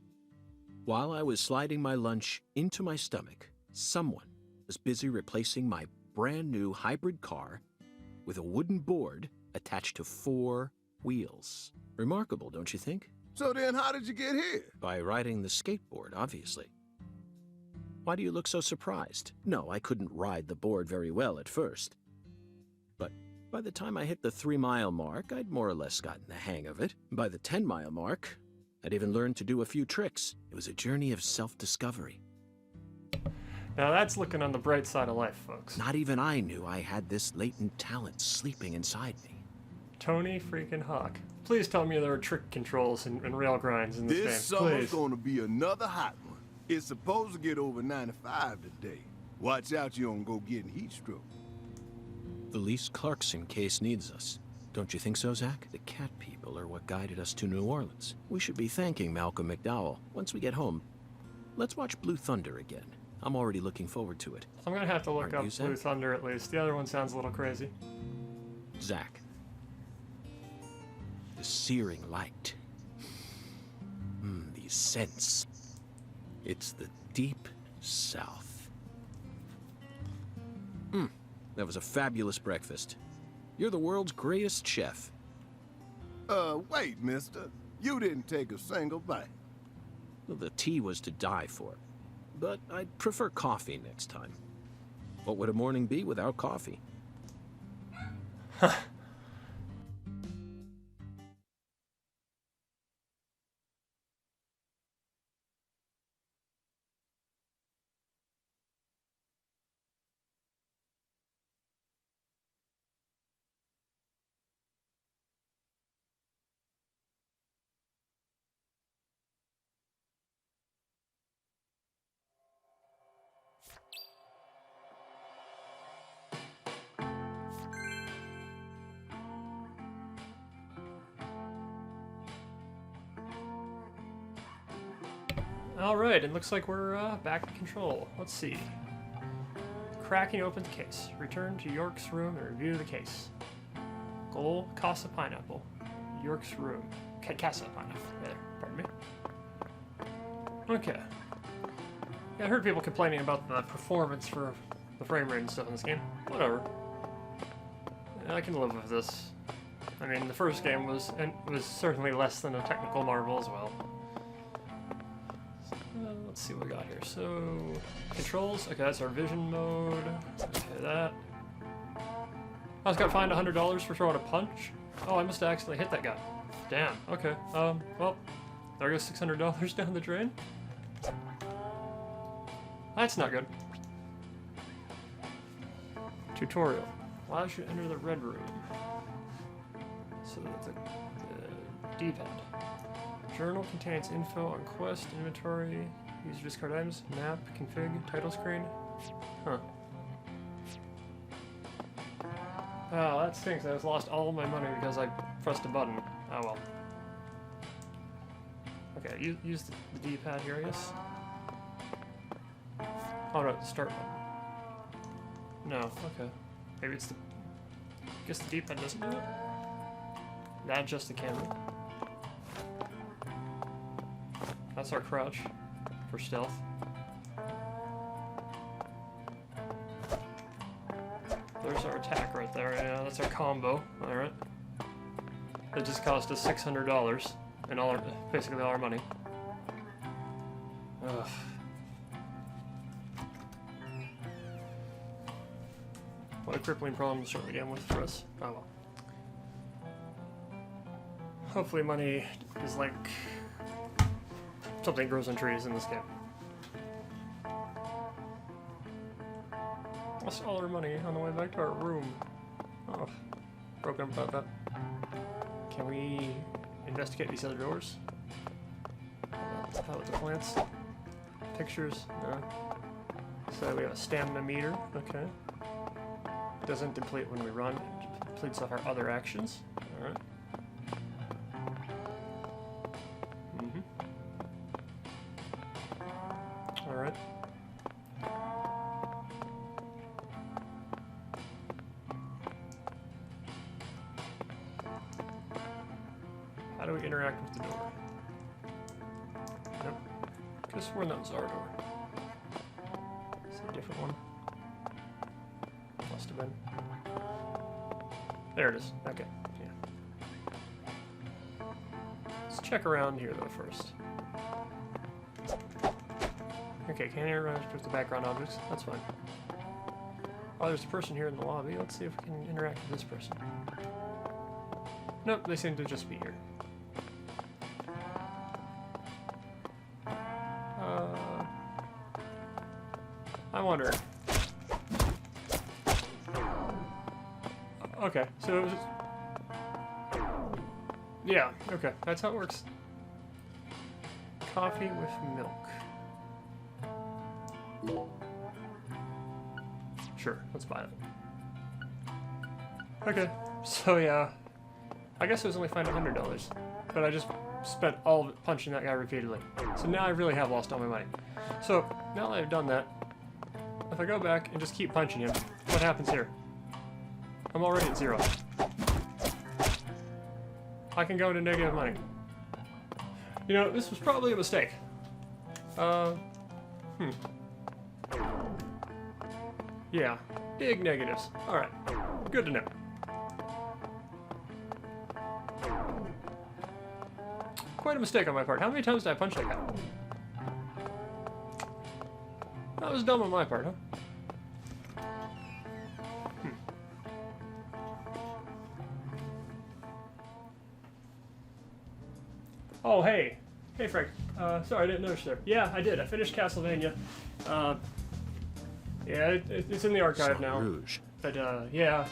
While I was sliding my lunch into my stomach, someone was busy replacing my brand new hybrid car with a wooden board attached to 4 wheels. Remarkable, don't you think? So then how did you get here? By riding the skateboard, obviously. Why do you look so surprised? No, I couldn't ride the board very well at first. But by the time I hit the 3-mile mark, I'd more or less gotten the hang of it. By the 10-mile mark, I'd even learned to do a few tricks. It was a journey of self-discovery. Now that's looking on the bright side of life, folks. Not even I knew I had this latent talent sleeping inside me. Tony freaking Hawk. Please tell me there are trick controls and rail grinds in this game. This summer's Please. gonna be another hot one. It's supposed to get over 95 today. Watch out you don't go getting heat stroke. The Lise Clarkson case needs us. Don't you think so, Zach? The cat people are what guided us to New Orleans. We should be thanking Malcolm McDowell. Once we get home, let's watch Blue Thunder again. I'm already looking forward to it. I'm gonna have to look Aren't you, up Zach? Blue Thunder at least. The other one sounds a little crazy. Zach. The searing light. These scents. It's the deep south. That was a fabulous breakfast. You're the world's greatest chef. Wait, mister. You didn't take a single bite. Well, the tea was to die for. But I'd prefer coffee next time. What would a morning be without coffee? Alright, it looks like we're back in control. Let's see. Cracking open the case. Return to York's room and review the case. Goal, Casa Pineapple. York's room. Casa Pineapple. There, pardon me. Okay. Yeah, I heard people complaining about the performance for the frame rate and stuff in this game. Whatever. I can live with this. I mean, the first game was certainly less than a technical marvel as well. Let's see what we got here. So, controls. Okay, that's our vision mode. Okay, that. I was got fined $100 for throwing a punch. Oh, I must have accidentally hit that guy. Damn. Okay. Well, there goes $600 down the drain. That's not good. Tutorial. Allows you to enter the red room. So that's the D-pad. Journal contains info on quest, inventory, user discard items, map, config, title screen. Huh. Oh, that stinks. I just lost all of my money because I pressed a button. Oh well. Okay, use the D-pad here, I guess. Oh no, the start button. No, okay. Maybe it's the... I guess the D-pad doesn't do it? Not just the camera. That's our crouch for stealth. There's our attack right there. Yeah, that's our combo. All right. It just cost us $600 and basically all our money. Ugh. What a crippling problem to start the game with for us. Oh well. Hopefully money is like something grows on trees in this game. Lost all our money on the way back to our room. Oh, broken about that. Can we investigate these other doors? How about the plants? Pictures? No. So we have a stamina meter. Okay. Doesn't deplete when we run. It depletes off our other actions. All right. Alright. How do we interact with the door? Nope. Could have sworn that was our door. Is it a different one? Must have been. There it is. Okay. Yeah. Let's check around here though first. Okay, can't interact with the background objects. That's fine. Oh, there's a person here in the lobby. Let's see if we can interact with this person. Nope, they seem to just be here. I wonder. Okay, so it was... Yeah, okay, that's how it works. Coffee with milk. Sure, let's buy it. Okay, so yeah, I guess it was only fined $100, but I just spent all of it punching that guy repeatedly. So now I really have lost all my money. So now that I've done that, if I go back and just keep punching him, what happens here? I'm already at 0. I can go into negative money. You know, this was probably a mistake. Yeah, big negatives. Alright, good to know. Quite a mistake on my part. How many times did I punch that guy? That was dumb on my part, huh? Oh, hey. Hey, Frank. Sorry, I didn't notice there. Yeah, I did. I finished Castlevania. Yeah, it's in the archive now. Rouge. But, yeah.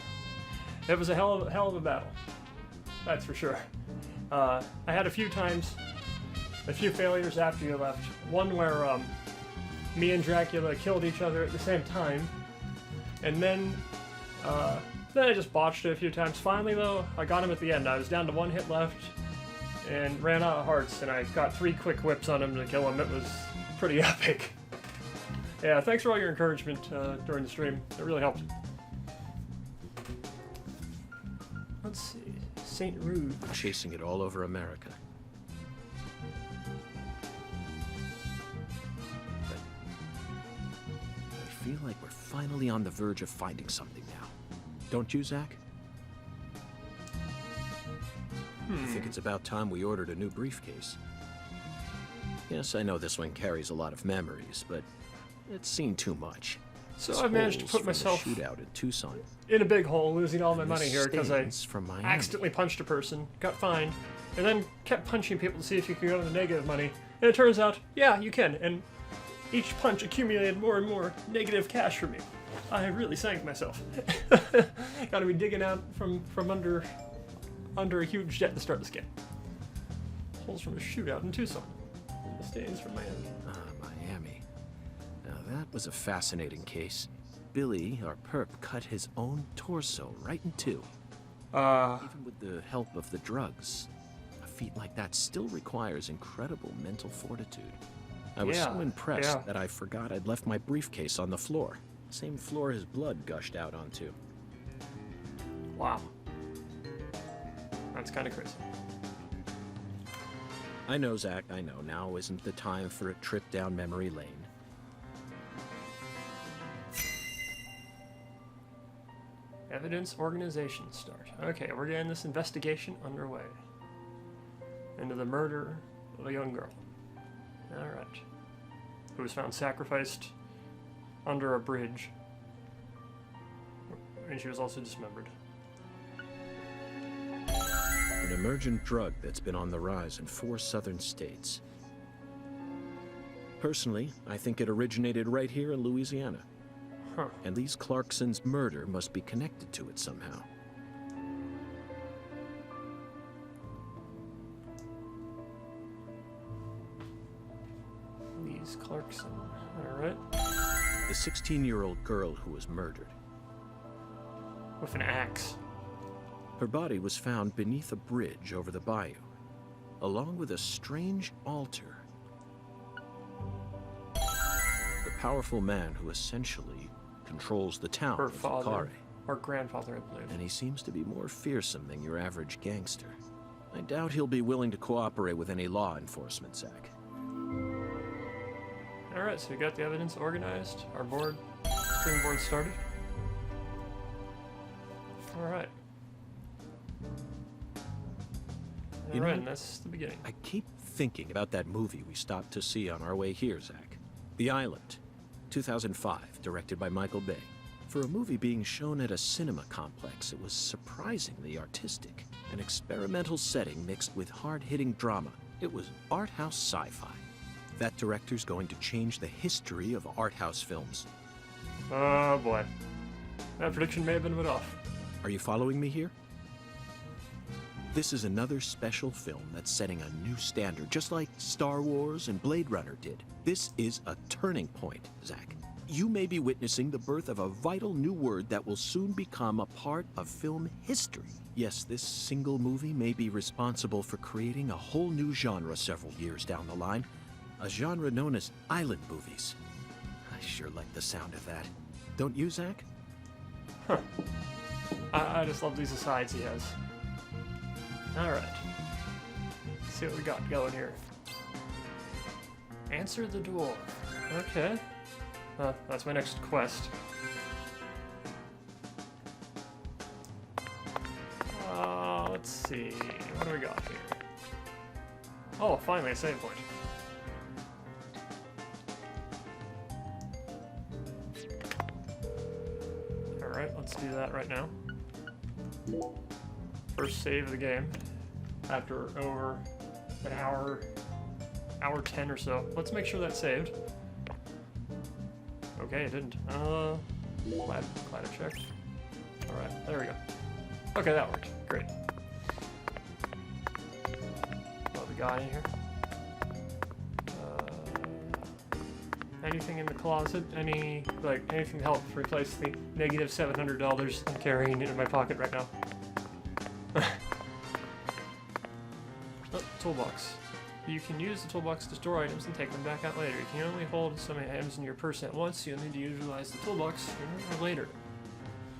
It was a hell of a battle. That's for sure. I had a few failures after you left. One where, me and Dracula killed each other at the same time. And then I just botched it a few times. Finally, though, I got him at the end. I was down to 1 hit left and ran out of hearts, and I got 3 quick whips on him to kill him. It was pretty epic. Yeah, thanks for all your encouragement during the stream. It really helped. Let's see. St. Rouge. Chasing it all over America. But I feel like we're finally on the verge of finding something now. Don't you, Zach? I think it's about time we ordered a new briefcase. Yes, I know this one carries a lot of memories, but it's seen too much. So I've managed to Holes put from myself the shootout in Tucson. in a big hole, losing all my money here because I Stains from Miami. accidentally punched a person, got fined, and then kept punching people to see if you could go to the negative money. And it turns out, yeah, you can. And each punch accumulated more and more negative cash for me. I really sank myself. Gotta be digging out from under a huge jet to start this game. Holes from a shootout in Tucson. The stains from Miami. Miami. Now that was a fascinating case. Billy, our perp, cut his own torso right in two. Even with the help of the drugs. A feat like that still requires incredible mental fortitude. I was so impressed that I forgot I'd left my briefcase on the floor. Same floor his blood gushed out onto. Wow. That's kind of crazy. I know, Zach, I know. Now isn't the time for a trip down memory lane. Evidence organization start. Okay, we're getting this investigation underway. Into the murder of a young girl. Alright. Who was found sacrificed under a bridge. And she was also dismembered. An emergent drug that's been on the rise in 4 southern states. Personally, I think it originated right here in Louisiana. Huh. And Lise Clarkson's murder must be connected to it somehow. Lise Clarkson. Alright. The 16-year-old girl who was murdered. With an axe. Her body was found beneath a bridge over the bayou, along with a strange altar. The powerful man who essentially controls the town Her of father. Vicare. Or grandfather, I believe. And he seems to be more fearsome than your average gangster. I doubt he'll be willing to cooperate with any law enforcement, Zach. Alright, so we got the evidence organized. Our board, stream board started. Alright. You know, Alright, and that's the beginning. I keep thinking about that movie we stopped to see on our way here, Zach. The Island, 2005, directed by Michael Bay. For a movie being shown at a cinema complex, it was surprisingly artistic. An experimental setting mixed with hard-hitting drama. It was art house sci-fi. That director's going to change the history of art house films. Oh boy. That prediction may have been a bit off. Are you following me here? This is another special film that's setting a new standard, just like Star Wars and Blade Runner did. This is a turning point, Zach. You may be witnessing the birth of a vital new word that will soon become a part of film history. Yes, this single movie may be responsible for creating a whole new genre several years down the line. A genre known as island movies. I sure like the sound of that. Don't you, Zach? Huh. I just love these asides he has. Alright. Let's see what we got going here. Answer the door. Okay. That's my next quest. Let's see. What do we got here? Oh, finally a save point. Alright, let's do that right now. First save of the game. After over an hour 10 or so. Let's make sure that's saved. Okay, it didn't. Glad I checked. Alright, there we go. Okay, that worked. Great. What we got in here? Anything in the closet? Anything to help replace the negative $700 I'm carrying in my pocket right now? Oh, toolbox. You can use the toolbox to store items and take them back out later. You can only hold so many items in your purse at once. You'll need to utilize the toolbox sooner or later.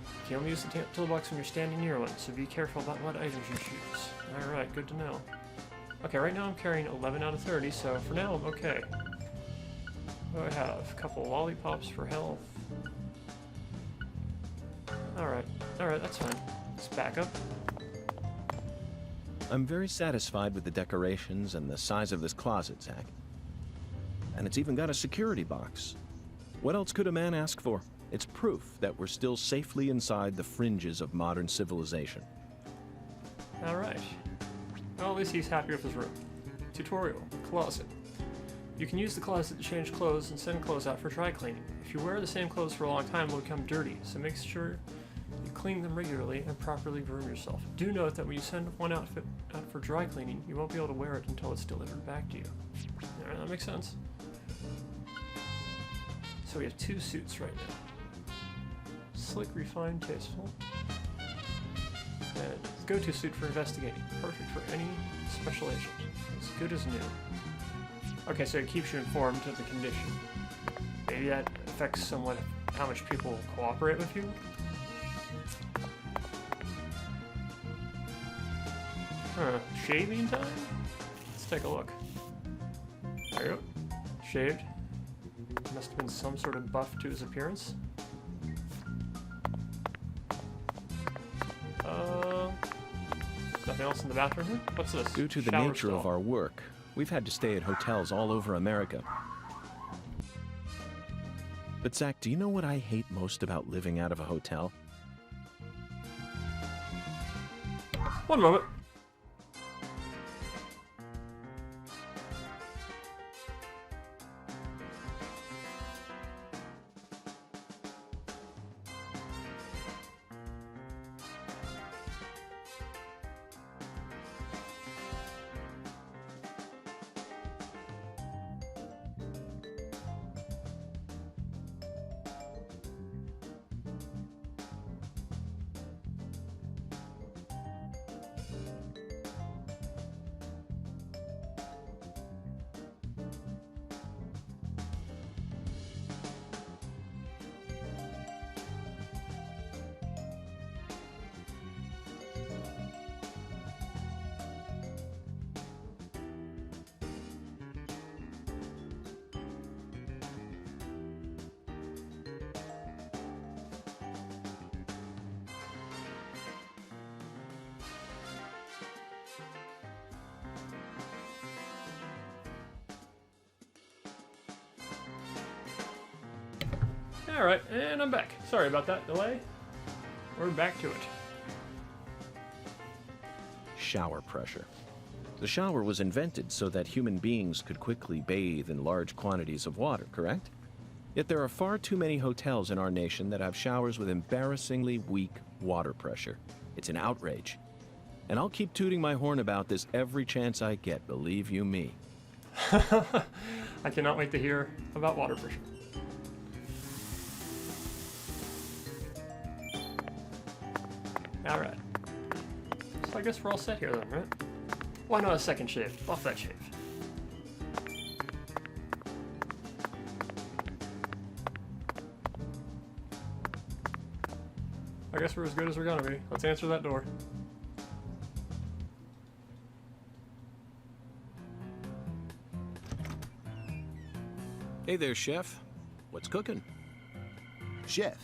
You can only use the toolbox when you're standing near one, so be careful about what items you choose. Alright, good to know. Okay, right now I'm carrying 11 out of 30, so for now I'm okay. What do I have? A couple lollipops for health. Alright, that's fine. Let's back up. I'm very satisfied with the decorations and the size of this closet, Zach. And it's even got a security box. What else could a man ask for? It's proof that we're still safely inside the fringes of modern civilization. Alright. Well, at least he's happy with his room. Tutorial. Closet. You can use the closet to change clothes and send clothes out for dry cleaning. If you wear the same clothes for a long time, they'll become dirty, so make sure you clean them regularly and properly groom yourself. Do note that when you send one outfit out for dry cleaning, you won't be able to wear it until it's delivered back to you. Alright, that makes sense. So we have 2 suits right now. Slick, refined, tasteful. And go-to suit for investigating. Perfect for any special agent. As good as new. Okay, so it keeps you informed of the condition. Maybe that affects somewhat how much people cooperate with you. Huh, shaving time? Let's take a look. There you go. Shaved. Must have been some sort of buff to his appearance. Nothing else in the bathroom here? What's this? Due to the Shower nature stall. of our work, we've had to stay at hotels all over America. But Zach, do you know what I hate most about living out of a hotel? One moment. Alright, and I'm back. Sorry about that delay. We're back to it. Shower pressure. The shower was invented so that human beings could quickly bathe in large quantities of water, correct? Yet there are far too many hotels in our nation that have showers with embarrassingly weak water pressure. It's an outrage. And I'll keep tooting my horn about this every chance I get, believe you me. I cannot wait to hear about water pressure. Alright. So I guess we're all set here then, right? Why not a second shave? Off that shave. I guess we're as good as we're gonna be. Let's answer that door. Hey there, Chef. What's cooking? Chef,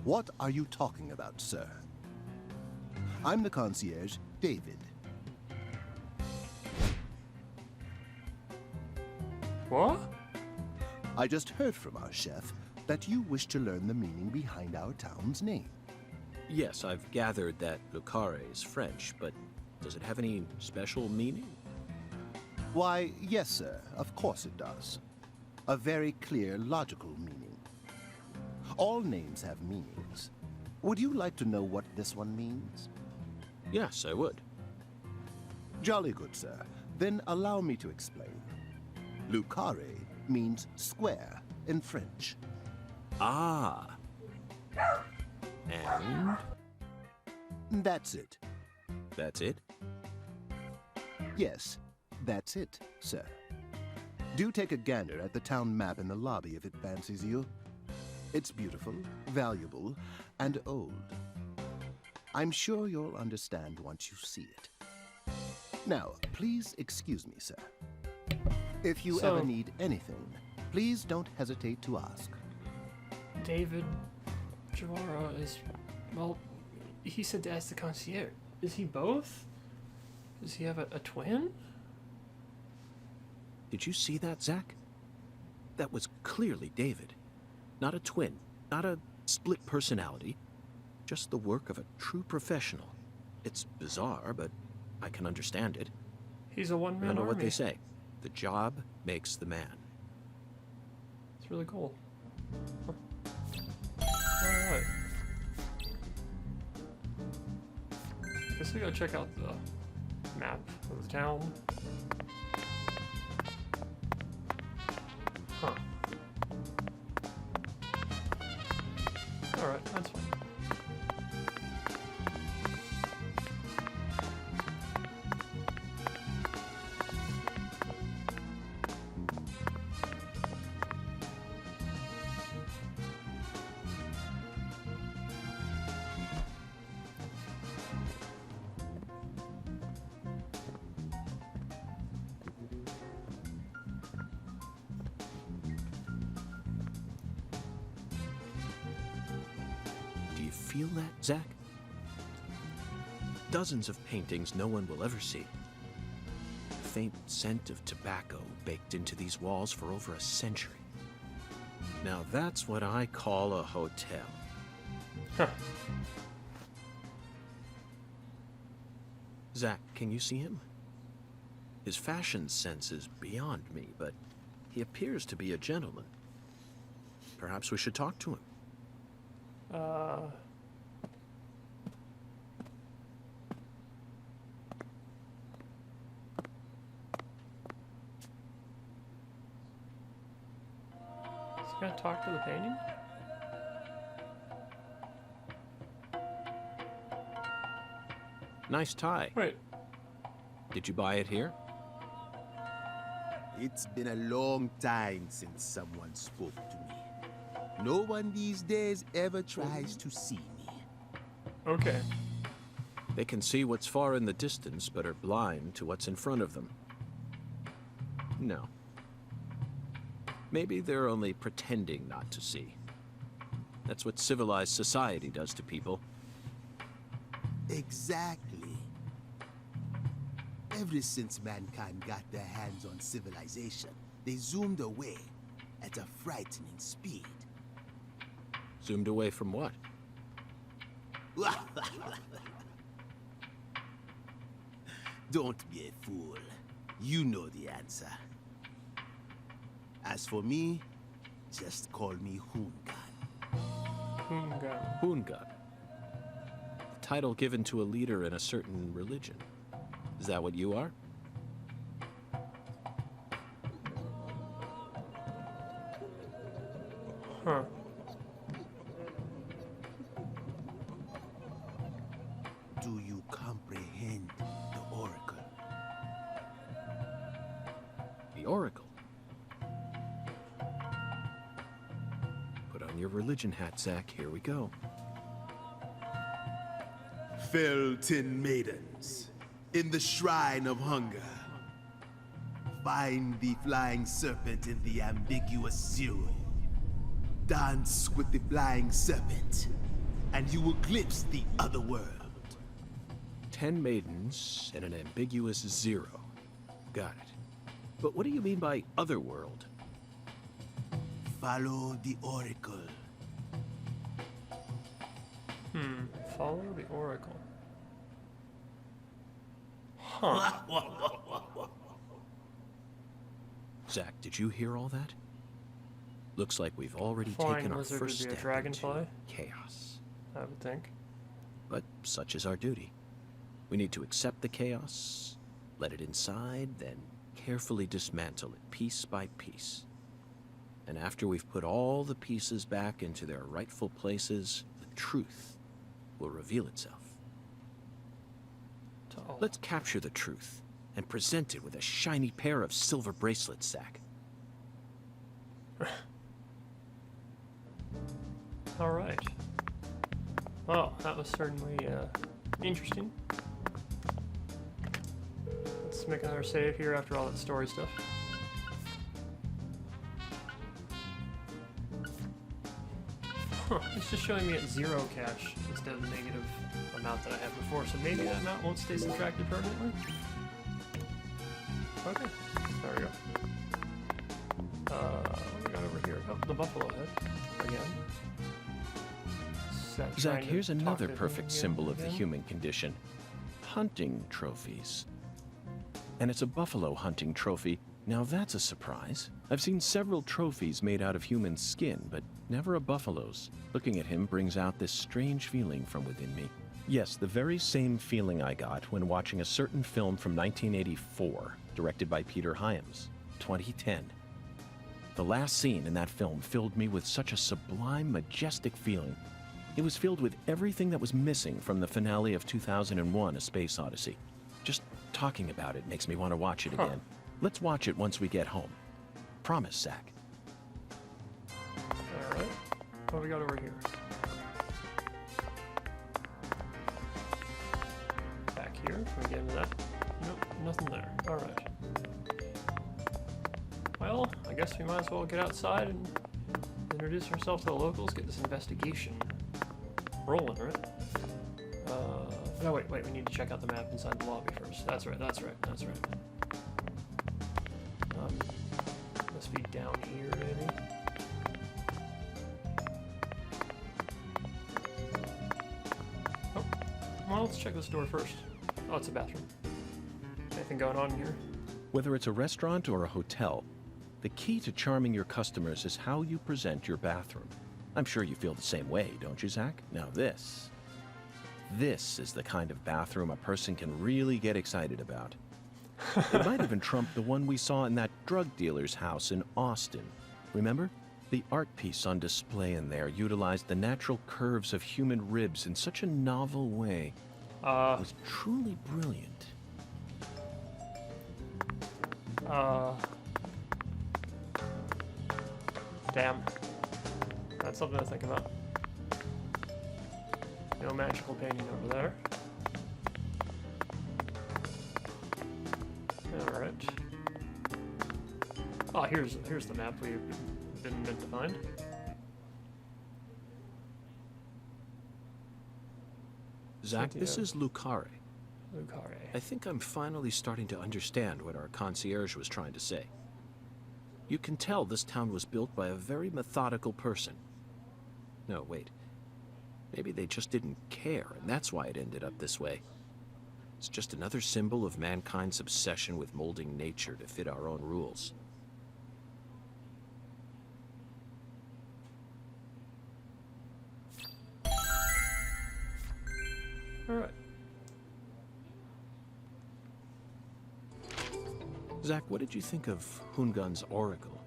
what are you talking about, sir? I'm the concierge, David. What? I just heard from our chef that you wish to learn the meaning behind our town's name. Yes, I've gathered that Lucare is French, but does it have any special meaning? Why, yes, sir, of course it does. A very clear, logical meaning. All names have meanings. Would you like to know what this one means? Yes, I would. Jolly good, sir. Then allow me to explain. Lucare means square in French. Ah. And That's it. that's it? Yes, that's it, sir. Do take a gander at the town map in the lobby if it fancies you. It's beautiful, valuable, and old. I'm sure you'll understand once you see it. Now, please excuse me, sir. If you So- ever need anything, please don't hesitate to ask. David Javara is, well, he said to ask the concierge. Is he both? Does he have a twin? Did you see that, Zach? That was clearly David. Not a twin, not a split personality, just the work of a true professional. It's bizarre, but I can understand it. He's a I one-man know army. what they say. The job makes the man. It's really cool. Huh. Alright. Guess we gotta check out the map of the town. Huh. Alright, that's fine. Do you feel that, Zach? Dozens of paintings no one will ever see. The faint scent of tobacco baked into these walls for over a century. Now that's what I call a hotel. Huh. Zach, can you see him? His fashion sense is beyond me, but he appears to be a gentleman. Perhaps we should talk to him. Is he gonna talk to the painting? Nice tie. Wait, Did you buy it here? It's been a long time since someone spoke to me. No one these days ever tries to see me. okay. They can see what's far in the distance, but are blind to what's in front of them. No. Maybe they're only pretending not to see. That's what civilized society does to people. Exactly. Ever since mankind got their hands on civilization, they zoomed away at a frightening speed. Zoomed away from what? Don't be a fool. You know the answer. As for me, just call me Hungan. Hungan. Hunga. The title given to a leader in a certain religion. Is that what you are? Huh. the Oracle. Put on your religion hat, Zach. Here we go. Felton maidens, in the shrine of hunger, find the flying serpent in the ambiguous zero. Dance with the flying serpent, and you will glimpse the other world. 10 maidens and an ambiguous zero. Got it. But what do you mean by otherworld? Follow the Oracle. Follow the Oracle. Huh. Zach, did you hear all that? Looks like we've already Flying taken our lizard first would be a step dragonfly? into chaos. I would think. But such is our duty. We need to accept the chaos, let it inside, then carefully dismantle it piece by piece. And after we've put all the pieces back into their rightful places, the truth will reveal itself. Let's capture the truth and present it with a shiny pair of silver bracelets, Zach. All right. Well, that was certainly interesting. Let's make another save here after all that story stuff. Huh, it's just showing me at 0 cash instead of the negative amount that I had before, so maybe that amount won't stay subtracted permanently? Okay, there we go. What we got over here? Oh, the buffalo head, again. Zach, here's another perfect symbol of the human condition. Hunting trophies. And it's a buffalo hunting trophy. Now that's a surprise. I've seen several trophies made out of human skin, but never a buffalo's. Looking at him brings out this strange feeling from within me. Yes, the very same feeling I got when watching a certain film from 1984, directed by Peter Hyams, 2010. The last scene in that film filled me with such a sublime, majestic feeling. It was filled with everything that was missing from the finale of 2001, A Space Odyssey. Just talking about it makes me want to watch it again. Let's watch it once we get home. Promise, Zach. Alright. What do we got over here? Back here. Can we get into that? Nope, nothing there. Alright. Well, I guess we might as well get outside and introduce ourselves to the locals, get this investigation rolling, right? No, wait, we need to check out the map inside the lobby first. That's right. Must be down here, maybe? Oh, well, let's check this door first. Oh, it's a bathroom. Anything going on in here? Whether it's a restaurant or a hotel, the key to charming your customers is how you present your bathroom. I'm sure you feel the same way, don't you, Zach? Now this is the kind of bathroom a person can really get excited about. It might even trump the one we saw in that drug dealer's house in Austin. Remember? The art piece on display in there utilized the natural curves of human ribs in such a novel way. It was truly brilliant. Damn. That's something to think about. No magical painting over there. Alright. Oh, here's the map we've been meant to find. Zach, this is Lucare. Lucare. I think I'm finally starting to understand what our concierge was trying to say. You can tell this town was built by a very methodical person. No, wait. Maybe they just didn't care, and that's why it ended up this way. It's just another symbol of mankind's obsession with molding nature to fit our own rules. Alright. Zach, what did you think of Hungun's Oracle?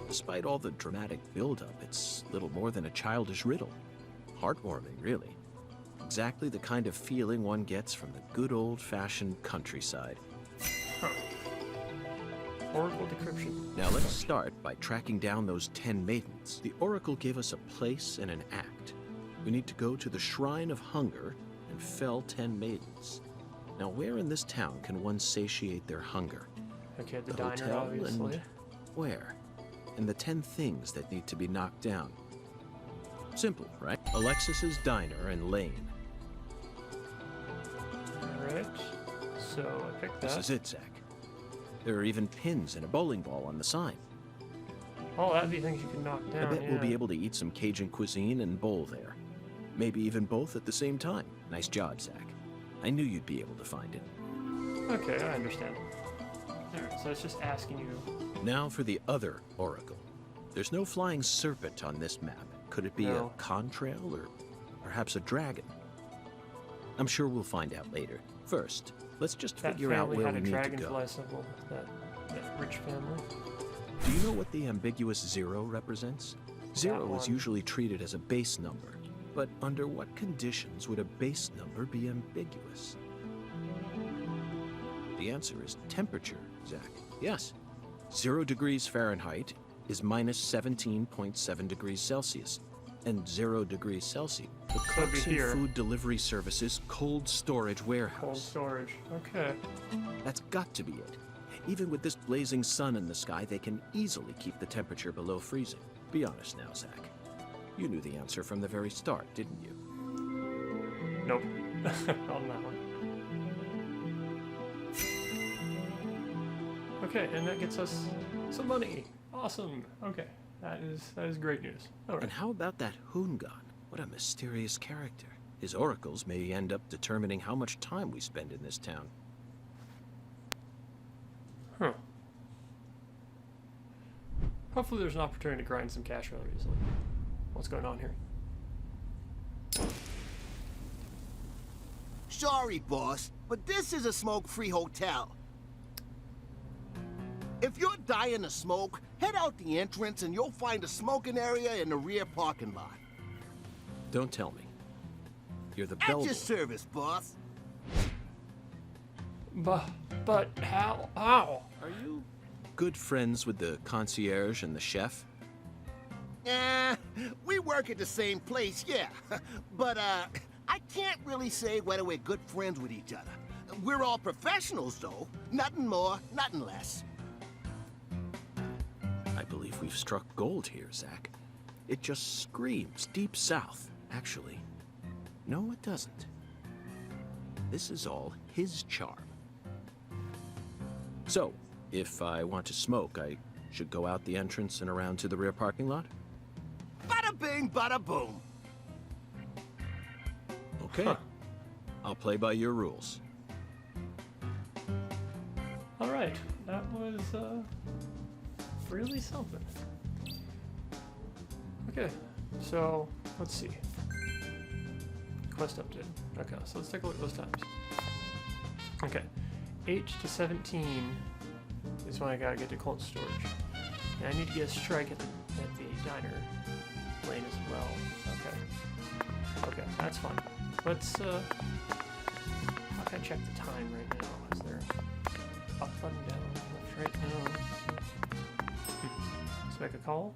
Despite all the dramatic build-up, it's little more than a childish riddle. Heartwarming, really. Exactly the kind of feeling one gets from the good old-fashioned countryside. Huh. Oracle decryption. Now let's start by tracking down those 10 maidens. The Oracle gave us a place and an act. We need to go to the Shrine of Hunger and fell 10 maidens. Now where in this town can one satiate their hunger? Okay, the The diner, hotel obviously. and where? And the 10 things that need to be knocked down. Simple, right? Alexis's Diner and Lane. Alright. So I picked that. This is it, Zach. There are even pins and a bowling ball on the sign. Oh, that'd be things you can knock down. I bet yeah. we'll be able to eat some Cajun cuisine and bowl there. Maybe even both at the same time. Nice job, Zach. I knew you'd be able to find it. Okay, I understand. Alright, so it's just asking you. Now for the other Oracle. There's no flying serpent on this map. Could it be No. a contrail or perhaps a dragon? I'm sure we'll find out later. First, let's just That figure out family where had we a need to dragonfly go. symbol. That rich family. Do you know what the ambiguous 0 represents? 0 is one. usually treated as a base number. But under what conditions would a base number be ambiguous? The answer is temperature, Zach. Yes. 0 degrees Fahrenheit is minus 17.7 degrees Celsius. And 0 degrees Celsius. The Could be Clarkson here. Food Delivery Services cold storage Cold warehouse. storage. Okay. That's got to be it. Even with this blazing sun in the sky, they can easily keep the temperature below freezing. Be honest now, Zach. You knew the answer from the very start, didn't you? Nope. On that one. Okay, and that gets us some money. Awesome. Okay. That is great news. Alright. And how about that Hoongan? What a mysterious character. His oracles may end up determining how much time we spend in this town. Huh. Hopefully there's an opportunity to grind some cash rather easily. What's going on here? Sorry, boss, but this is a smoke-free hotel. If you're dying to smoke, head out the entrance and you'll find a smoking area in the rear parking lot. Don't tell me. You're the At your bellboy. service, boss. But how? How? Are you good friends with the concierge and the chef? We work at the same place, yeah. But, I can't really say whether we're good friends with each other. We're all professionals, though. Nothing more, nothing less. I believe we've struck gold here, Zach. It just screams Deep South, actually. No, it doesn't. This is all his charm. So, if I want to smoke, I should go out the entrance and around to the rear parking lot? Bada bing, bada boom. Okay. Huh. I'll play by your rules. Alright. That was really something. Okay. So let's see. Quest update. Okay, so let's take a look at those times. Okay. 8 to 17 is when I gotta get to cold storage. And I need to get a strike at the diner lane as well. Okay. Okay, that's fine. Let's how can I check the time right now? Is there up and down, left, right now? Let's make a call.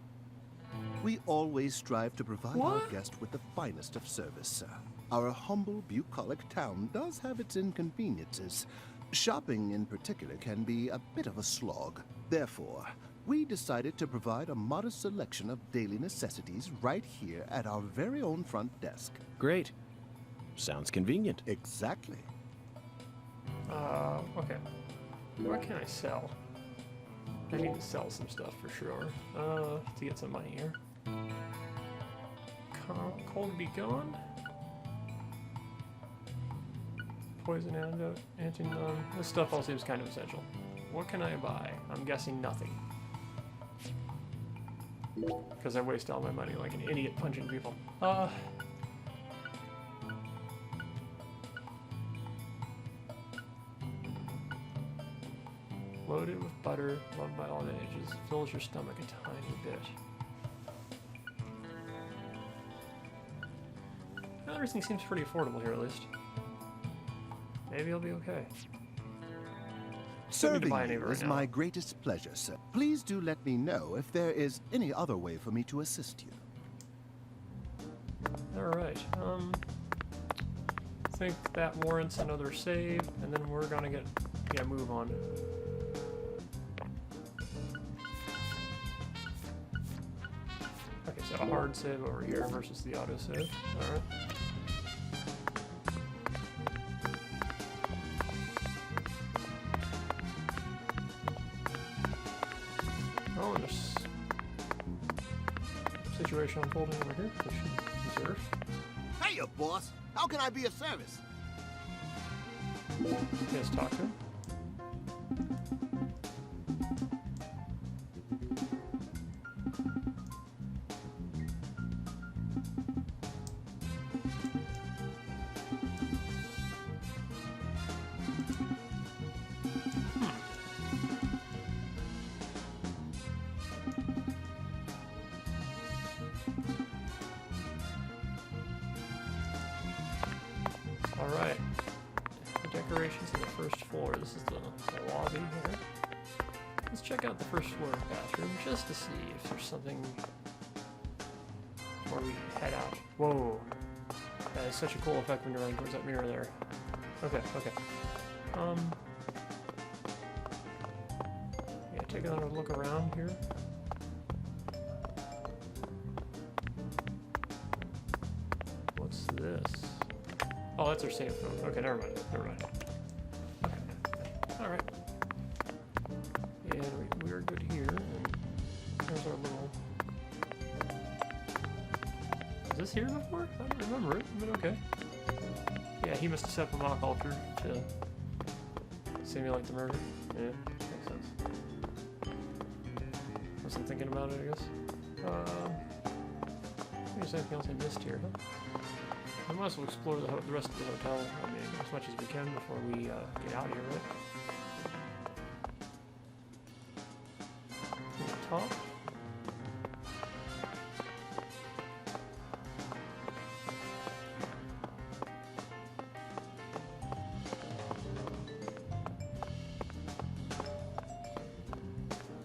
We always strive to provide our What? guest with the finest of service, sir. Our humble, bucolic town does have its inconveniences. Shopping, in particular, can be a bit of a slog. Therefore, we decided to provide a modest selection of daily necessities right here at our very own front desk. Great. Sounds convenient. Exactly. Okay. What can I sell? I need to sell some stuff for sure. To get some money here. Cold be gone. Poison antidote, anti-numb. This stuff all seems kind of essential. What can I buy? I'm guessing nothing. Because I waste all my money like an idiot punching people. Loaded with butter, loved by all the ages, fills your stomach a tiny bit. Well, everything seems pretty affordable here, at least. Maybe I'll be okay. Serving buy any you right is now. my greatest pleasure, sir. Please do let me know if there is any other way for me to assist you. Alright, I think that warrants another save, and then we're gonna move on. Okay, so a hard save over here versus the auto save. Alright. Oh, and there's situation unfolding over here. We should observe. Hey, boss. How can I be of service? Yes, talk to him. Alright. The decorations on the first floor. This is the lobby here. Let's check out the first floor bathroom just to see if there's something before we head out. Whoa. That is such a cool effect when you're running towards that mirror there. Okay, okay. Yeah, take another look around here. What's this? Oh, that's our safe phone. Okay, never mind. Never mind. Okay. Alright. And we're good here. And there's our little... Was this here before? I don't remember it, but okay. Yeah, he must have set the mock altar to simulate the murder. Yeah, makes sense. Wasn't thinking about it, I guess. There's anything else I missed here, huh? We might as well explore the rest of the hotel, I mean, as much as we can before we get out of here, right? From the top.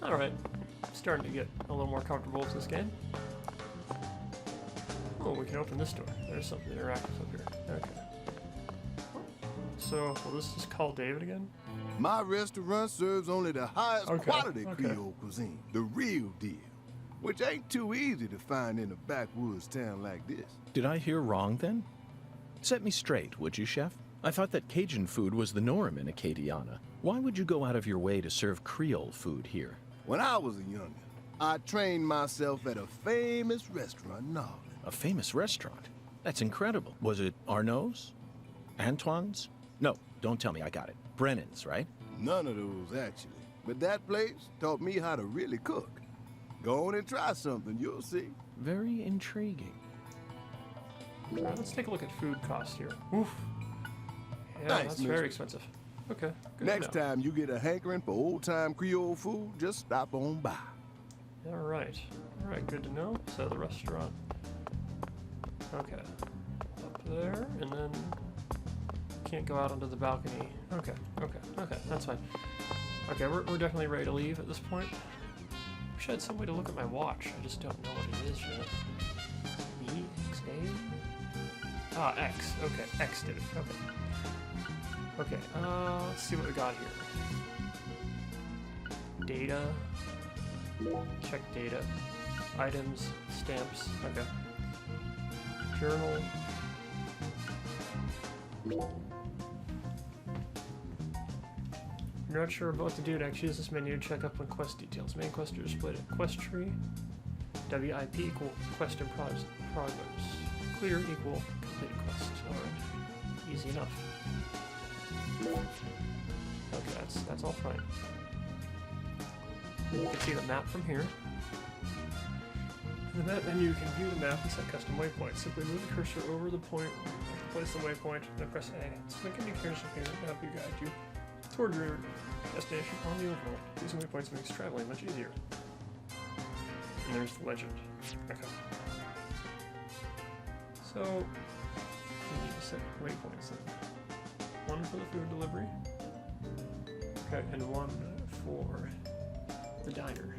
Alright, starting to get a little more comfortable with this game. Oh, we can open this door. There's something interactive up here. Okay. So, will this just call David again? My restaurant serves only the highest quality Creole cuisine, the real deal, which ain't too easy to find in a backwoods town like this. Did I hear wrong then? Set me straight, would you, Chef? I thought that Cajun food was the norm in Acadiana. Why would you go out of your way to serve Creole food here? When I was a youngin', I trained myself at a famous restaurant in Harlem. A famous restaurant? That's incredible. Was it Arnaud's? Antoine's? No, don't tell me I got it. Brennan's, right? None of those, actually. But that place taught me how to really cook. Go on and try something, you'll see. Very intriguing. Alright, let's take a look at food costs here. Oof. Yeah, Thanks, that's mister. very expensive. Okay, good Next to know. time you get a hankering for old-time Creole food, just stop on by. Alright. Alright, good to know. So the restaurant. Okay. Up there, and then can't go out onto the balcony. Okay, okay, that's fine. Okay, we're definitely ready to leave at this point. Wish I had some way to look at my watch. I just don't know what it is yet. E, X, A? Ah, X. Okay, X did it. Okay. Okay, let's see what we got here. Data. Check data. Items, stamps. Okay. Journal. You're not sure about what to do next. Use this menu to check up on quest details. Main quest are displayed at quest tree. WIP equal quest in progress. Clear equal complete quest. Alright. Easy enough. Okay, that's all fine. You can see the map from here. In the map menu, you can view the map and set custom waypoints. Simply move the cursor over the point, place the waypoint, then press A. Select indicators appear to help you guide you toward your destination on the overworld. Using waypoints makes traveling much easier. And there's the legend. Okay. So, we need to set waypoints then. One for the food delivery. Okay, and one for the diner.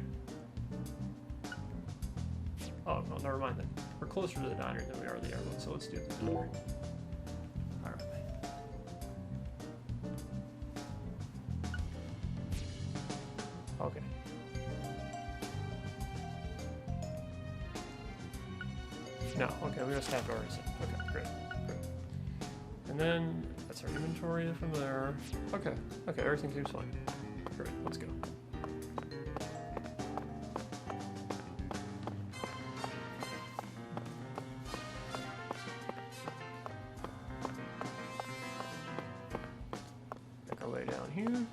Oh, no, never mind then. We're closer to the diner than we are the airload, so let's do the diner. Alright. Okay. No, okay, we just have doors. Okay, great. And then that's our inventory from there. Okay, okay, everything seems fine. Great, let's go. Make our way down here.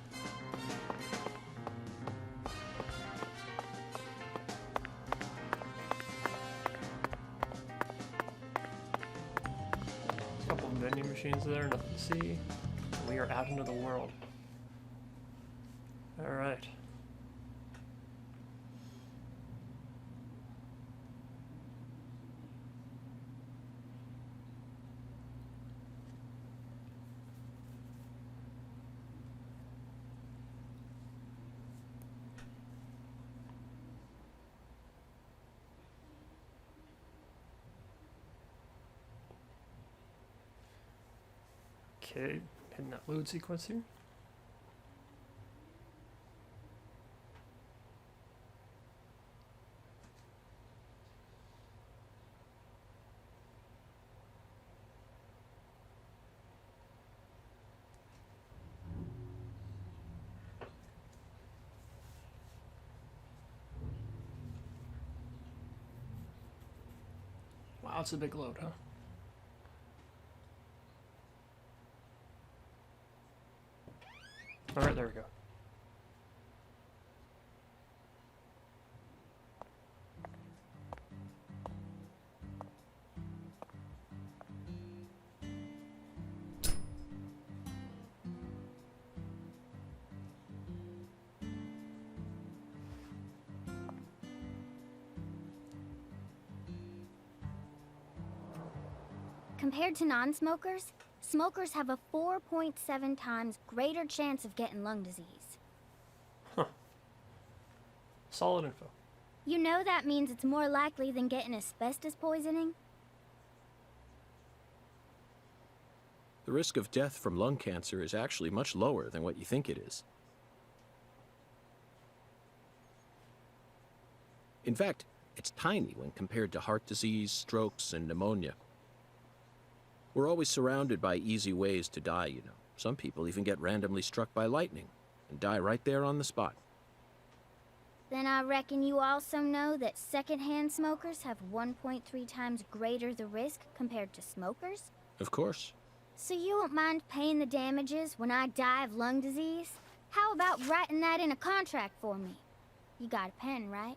Couple of vending machines there, nothing to see. We are out into the world. Alright. Okay, hitting that load sequence here. Wow, it's a big load, huh? Alright, there we go. Compared to non-smokers, smokers have a 4.7 times greater chance of getting lung disease. Huh. Solid info. You know that means it's more likely than getting asbestos poisoning? The risk of death from lung cancer is actually much lower than what you think it is. In fact, it's tiny when compared to heart disease, strokes, and pneumonia. We're always surrounded by easy ways to die, you know. Some people even get randomly struck by lightning and die right there on the spot. Then I reckon you also know that secondhand smokers have 1.3 times greater the risk compared to smokers? Of course. So you won't mind paying the damages when I die of lung disease? How about writing that in a contract for me? You got a pen, right?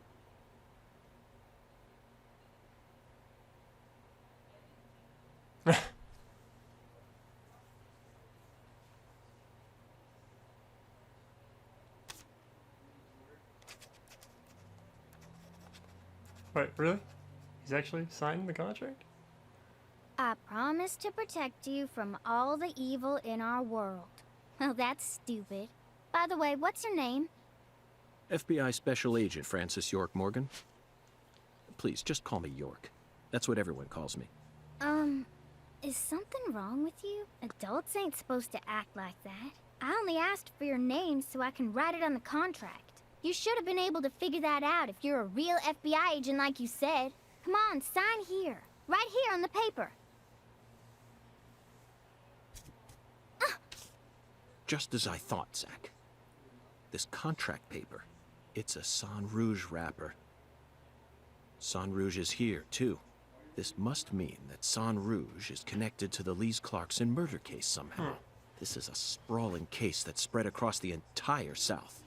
Wait, really? He's actually signing the contract? I promise to protect you from all the evil in our world. Well, that's stupid. By the way, what's your name? FBI Special Agent Francis York Morgan. Please, just call me York. That's what everyone calls me. Is something wrong with you? Adults ain't supposed to act like that. I only asked for your name so I can write it on the contract. You should have been able to figure that out if you're a real FBI agent like you said. Come on, sign here. Right here on the paper. Just as I thought, Zach. This contract paper, it's a Sang Rouge wrapper. Sang Rouge is here, too. This must mean that Sang Rouge is connected to the Lise Clarkson murder case somehow. This is a sprawling case that's spread across the entire South.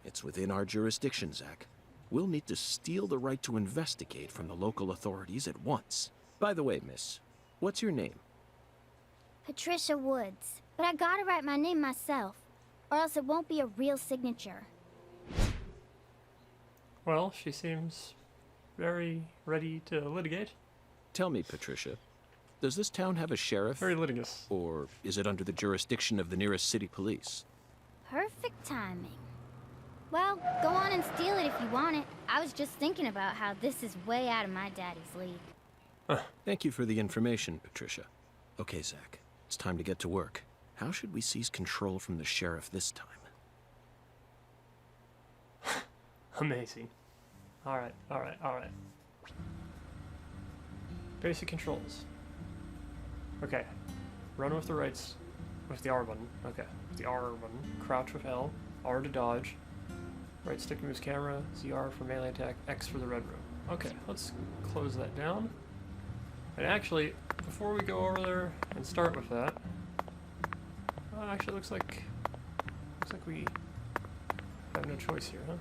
It's within our jurisdiction, Zach. We'll need to steal the right to investigate from the local authorities at once. By the way, miss, what's your name? Patricia Woods. But I gotta write my name myself, or else it won't be a real signature. Well, she seems very ready to litigate. Tell me, Patricia, does this town have a sheriff? Very litigious. Or is it under the jurisdiction of the nearest city police? Perfect timing. Well, go on and steal it if you want it. I was just thinking about how this is way out of my daddy's league. Thank you for the information, Patricia. Okay, Zach, it's time to get to work. How should we seize control from the sheriff this time? Amazing. Alright. Basic controls. Okay. Run with the rights with the R button. Okay. With the R button. Crouch with L. R to dodge. Right stick moves camera. ZR for melee attack. X for the red room. Okay, let's close that down. And actually, before we go over there and start with that, actually looks like we have no choice here, huh?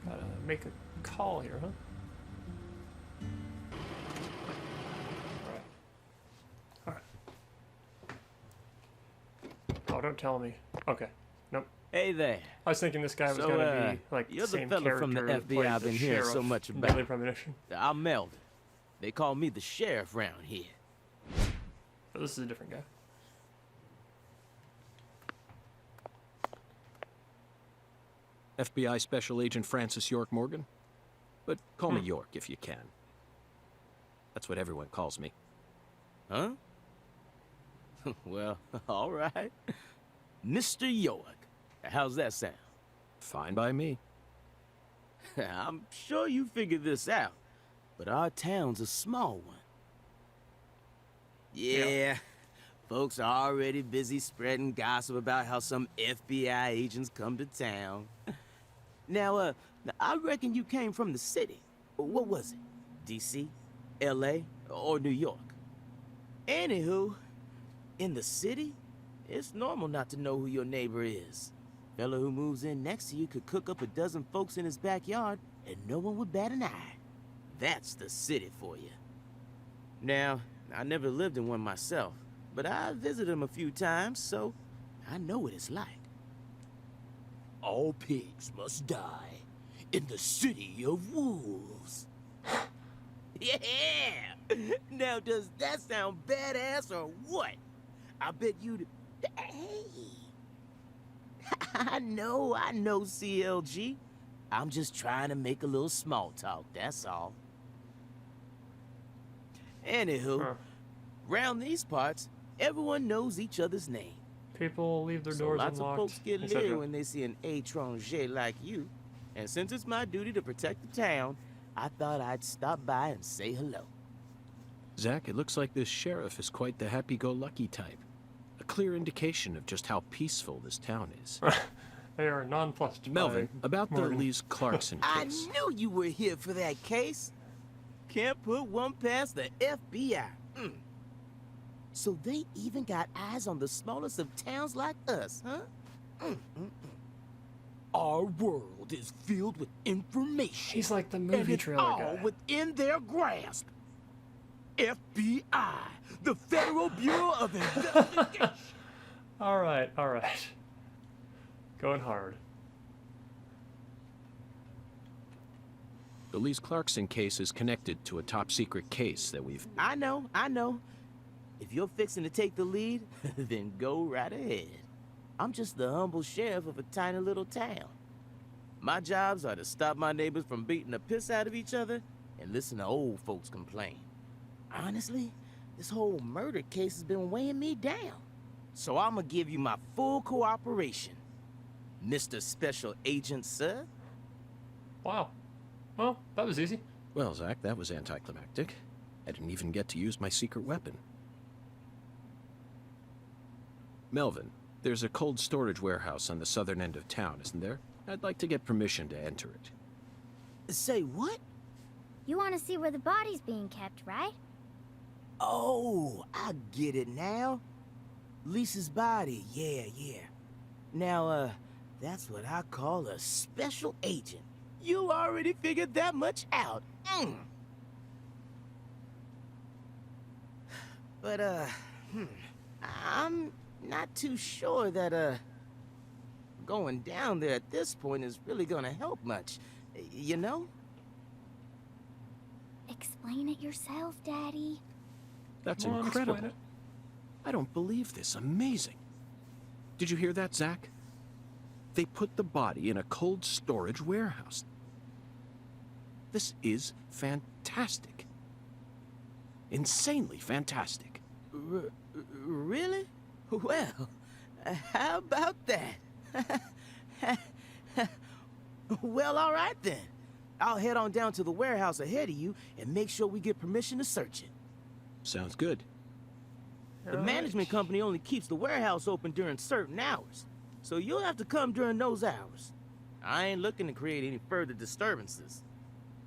Gotta make a call here, huh? Alright. Oh, don't tell me. Okay. Nope. Hey there. I was thinking this guy was gonna be like you're the same the fella from the character that FBI plays I've the been hearing so sheriff much in about. Daily Premonition. I'm Melvin. They call me the sheriff round here. But this is a different guy. FBI Special Agent Francis York Morgan? But call me York if you can. That's what everyone calls me. Huh? Well, all right. Mr. York. How's that sound? Fine by me. I'm sure you figured this out, but our town's a small one. Yeah, folks are already busy spreading gossip about how some FBI agents come to town. Now, I reckon you came from the city. What was it? D.C., L.A., or New York? Anywho, in the city, it's normal not to know who your neighbor is. Fella who moves in next to you could cook up a dozen folks in his backyard, and no one would bat an eye. That's the city for you. Now, I never lived in one myself, but I visited them a few times, so I know what it's like. All pigs must die in the city of wolves. Yeah! Now, does that sound badass or what? I bet you'd... Hey! I know, CLG. I'm just trying to make a little small talk, that's all. Anywho, round these parts, everyone knows each other's name. People leave their So doors lots unlocked, of folks get etc. leery when they see an étranger like you. And since it's my duty to protect the town, I thought I'd stop by and say hello. Zach, it looks like this sheriff is quite the happy-go-lucky type. A clear indication of just how peaceful this town is. They are nonplussed. Melvin, by about the Morgan. Elise Clarkson I case. knew you were here for that case. Can't put one past the FBI. So they even got eyes on the smallest of towns like us, huh? Our world is filled with information. He's like the and movie it's trailer all guy. within their grasp. FBI, the Federal Bureau of Investigation. All right. Going hard. The Elise Clarkson case is connected to a top-secret case that we've... I know. If you're fixing to take the lead, then go right ahead. I'm just the humble sheriff of a tiny little town. My jobs are to stop my neighbors from beating the piss out of each other and listen to old folks complain. Honestly, this whole murder case has been weighing me down. So I'm gonna give you my full cooperation, Mr. Special Agent, sir. Wow. Well, that was easy. Well, Zach, that was anticlimactic. I didn't even get to use my secret weapon. Melvin, there's a cold storage warehouse on the southern end of town, isn't there? I'd like to get permission to enter it. Say what? You want to see where the body's being kept, right? Oh, I get it now. Lisa's body, yeah. Now, that's what I call a special agent. You already figured that much out. But, I'm not too sure that, going down there at this point is really gonna help much. You know? Explain it yourself, Daddy. That's Come on, incredible. explain it. I don't believe this. Amazing. Did you hear that, Zach? They put the body in a cold storage warehouse. This is fantastic. Insanely fantastic. Really? Well, how about that? Well, all right then. I'll head on down to the warehouse ahead of you and make sure we get permission to search it. Sounds good. The management company only keeps the warehouse open during certain hours, so you'll have to come during those hours. I ain't looking to create any further disturbances.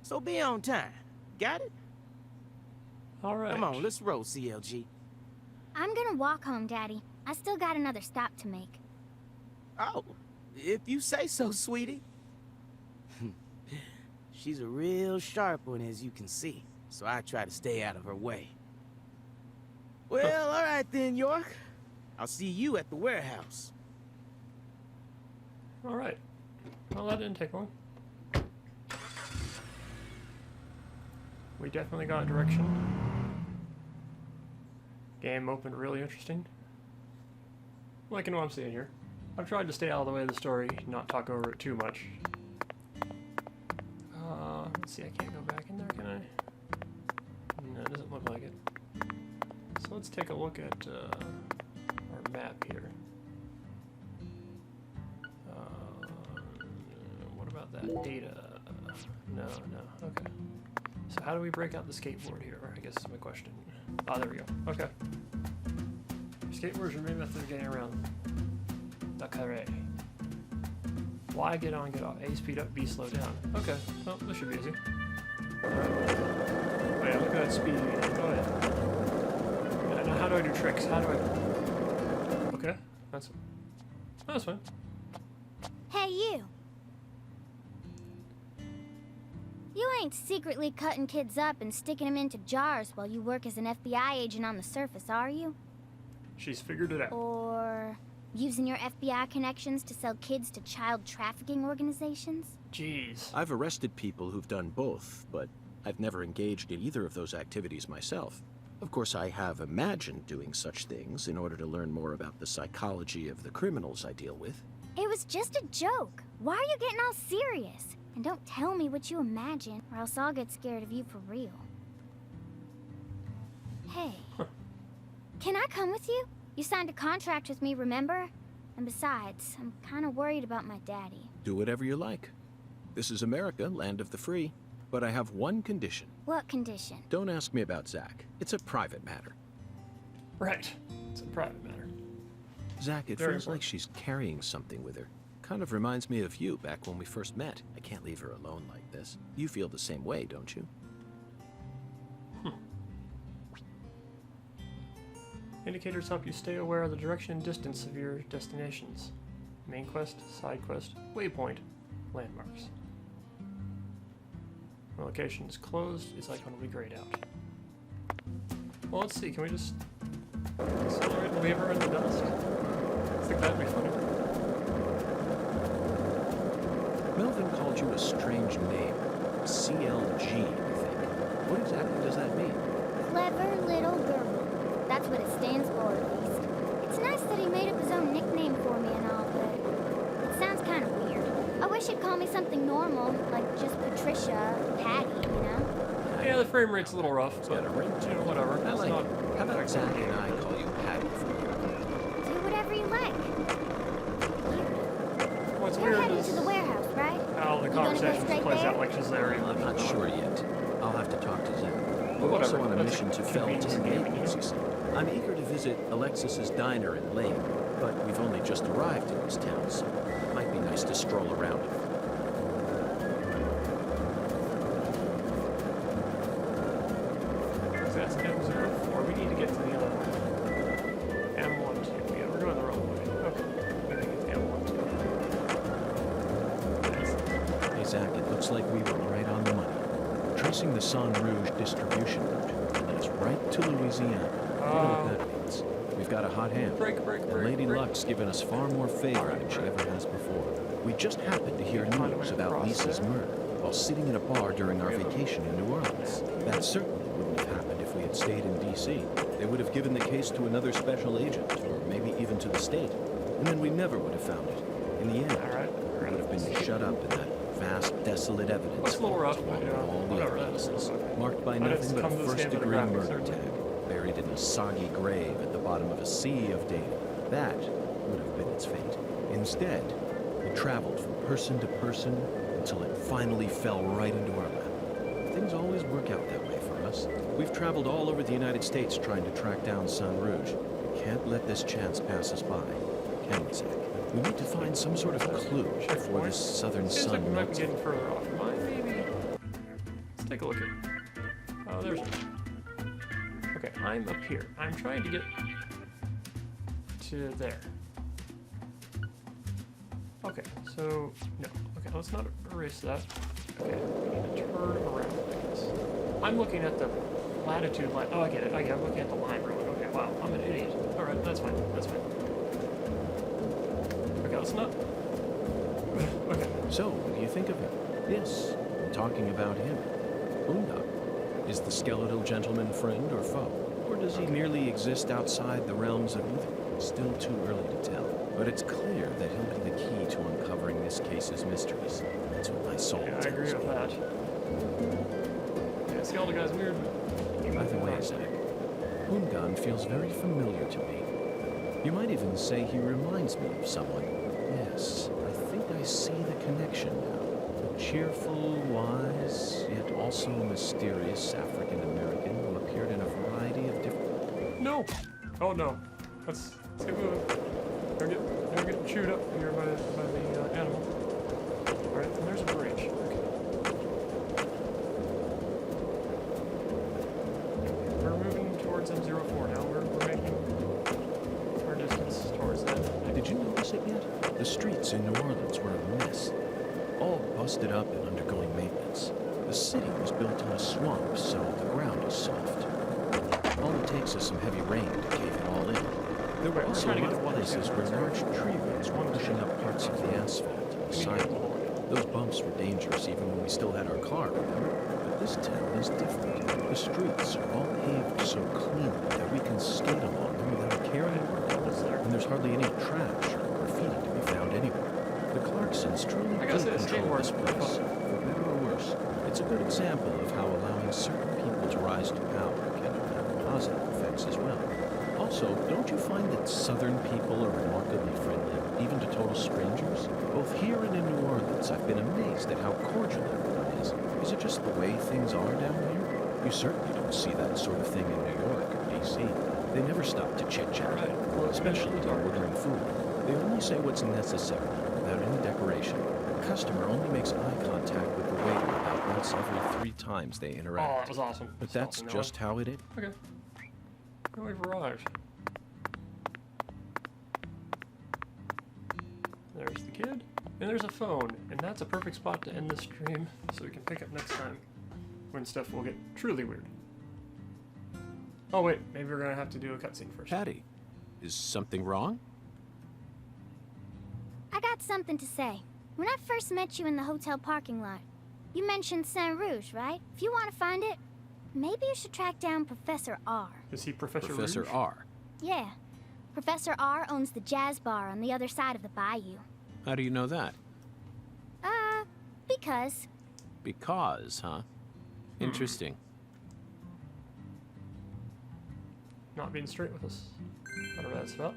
So be on time. Got it? All right. Come on, let's roll, CLG. I'm gonna walk home, Daddy. I still got another stop to make. Oh, if you say so, sweetie. She's a real sharp one, as you can see, so I try to stay out of her way. Well, all right then, York. I'll see you at the warehouse. All right. Well, that didn't take long. We definitely got direction. Game opened really interesting. Liking what I'm seeing here. I've tried to stay out of the way of the story, not talk over it too much. Let's see, I can't go back in there, can I? No, it doesn't look like it. So let's take a look at our map here. What about that data? No, okay. So how do we break out the skateboard here, I guess is my question. Ah, there we go. Okay. Skateboards are main method of getting around the carré. Y, get on, get off. A, speed up, B, slow down. Okay, well, this should be easy. Alright. Oh yeah, look at that speed. Go ahead. Now how do I do tricks? How do I... Okay, that's fine. Hey, you! You ain't secretly cutting kids up and sticking them into jars while you work as an FBI agent on the surface, are you? She's figured it out. Or using your FBI connections to sell kids to child trafficking organizations? Jeez. I've arrested people who've done both, but I've never engaged in either of those activities myself. Of course, I have imagined doing such things in order to learn more about the psychology of the criminals I deal with. It was just a joke. Why are you getting all serious? And don't tell me what you imagine, or else I'll get scared of you for real. Hey, can I come with you? You signed a contract with me, remember? And besides, I'm kind of worried about my daddy. Do whatever you like. This is America, land of the free. But I have one condition. What condition? Don't ask me about Zach. It's a private matter. Right. It's a private matter. Zach, it Very feels like important. she's carrying something with her. Kind of reminds me of you back when we first met. I can't leave her alone like this. You feel the same way, don't you? Indicators help you stay aware of the direction and distance of your destinations. Main quest, side quest, waypoint, landmarks. When location is closed, its icon will be grayed out. Well, let's see, can we just accelerate and leave her in the dust? I think that'd be funny. Melvin called you a strange name. CLG, I think. What exactly does that mean? Clever little girl. That's what it stands for, at least. It's nice that he made up his own nickname for me and all, but it sounds kind of weird. I wish he'd call me something normal, like just Patricia, Patty, you know? Yeah, the frame rate's a little rough, but got a ring to you know, whatever. I It's like not it. How about Zach and I call you Patty for you? Do whatever you like. What's You're weird heading is to the warehouse, right? how the You gonna go conversation straight plays there? out like she's there. I'm not sure yet. I'll have to talk to Zach. We're Whatever. also on a That's mission to a Felton convenience and game, Naples, yeah. you see. I'm eager to visit Alexis's diner in Lane, but we've only just arrived in this town, so it might be nice to stroll around it. So that's M04. We need to get to the other one. M12. Yeah, we're going the wrong way. Okay. I think it's M12. Hey, Zach, it looks like we were right on the money. Tracing the San Rouge distribution route led us right to Louisiana. You know what that means. We've got a hot hand. Break. And Lady Luck's given us far more favor than she ever has before. We just happened to hear news about Lisa's murder while sitting in a bar during our vacation in New Orleans. That certainly wouldn't have happened if we had stayed in D.C. They would have given the case to another special agent, or maybe even to the state. and then we never would have found it. In the end, Alright. we would have been shut up in that vast, desolate evidence. Looks a little rough, but vault of all the whatever, evidences, that's marked by I didn't nothing but a come to this game for the first-degree graphics, murder certainly. tag, buried in a soggy grave at the bottom of a sea of data. That would have been its fate. Instead, it traveled from person to person until it finally fell right into our lap. Things always work out that way for us. We've traveled all over the United States trying to track down Sun Rouge. We can't let this chance pass us by, can we, Zach? We need to find some sort of clue before this southern Seems like sun we might be melts. getting further off. Am I maybe? Let's take a look at. Oh, there's it. Okay, I'm up here. I'm trying to get to there. Okay, so no. Okay, let's not erase that. Okay, we need to turn around, I guess. I'm looking at the latitude line. Oh, I get it. I'm looking at the line really. Okay, wow, I'm an idiot. All right, that's fine. That's fine. Okay, let's not. Okay. So, what do you think of him? Yes, I'm talking about him. Boondock. Is the skeletal gentleman friend or foe? Or does he merely exist outside the realms of either? Still too early to tell. But it's clear that he'll be the key to uncovering this case's mysteries. That's what my soul Yeah, I tells agree with me. that. Yeah, Skeleton guy's weird. By the way, Zach, Hoongan feels very familiar to me. You might even say he reminds me of someone. Yes, I think I see the connection now. A cheerful, wise, yet also mysterious African-American who appeared in a variety of different... No! Oh no. Let's get moving. They're getting chewed up here by the animal. Alright, and there's a bridge. Okay. We're moving towards M04 now. We're making our distance towards that. Did you notice it yet? The streets in New Orleans were a mess. All busted up and undergoing maintenance. The city was built in a swamp, so the ground is soft. All it takes is some heavy rain to cave it all in. There were We're also a trying to lot get of the water places too. where large tree roots were pushing up parts of the asphalt and the sidewalk. Those bumps were dangerous even when we still had our car, remember? But this town is different. The streets are all paved so cleanly that we can skate along them without a care in the world. And there's hardly any trash or graffiti to be found anywhere. The Clarksons truly I do gotta say, this game control this works pretty place, fun. for better or worse. It's a good example of how allowing certain people to rise to power can have positive effects as well. Also, don't you find that Southern people are remarkably friendly, even to total strangers? Both here and in New Orleans, I've been amazed at how cordial everyone is. Is it just the way things are down here? You certainly don't see that sort of thing in New York or D.C. They never stop to chit-chat, especially while ordering food. They only say what's necessary, without any decoration. The customer only makes eye contact with the waiter about once every 3 times they Oh, interact. that was awesome. But that's just how it is. Okay. Now we've arrived. There's the kid. And there's a phone. And that's a perfect spot to end the stream so we can pick up next time when stuff will get truly weird. Oh wait, maybe we're gonna have to do a cutscene first. Patty, is something wrong? I got something to say. When I first met you in the hotel parking lot, you mentioned Saint Rouge, right? If you want to find it, maybe you should track down Professor R. Is he Professor Professor R. Yeah. Professor R owns the jazz bar on the other side of the bayou. How do you know that? Because. Because, huh? Interesting. Not being straight with us. Whatever that's about.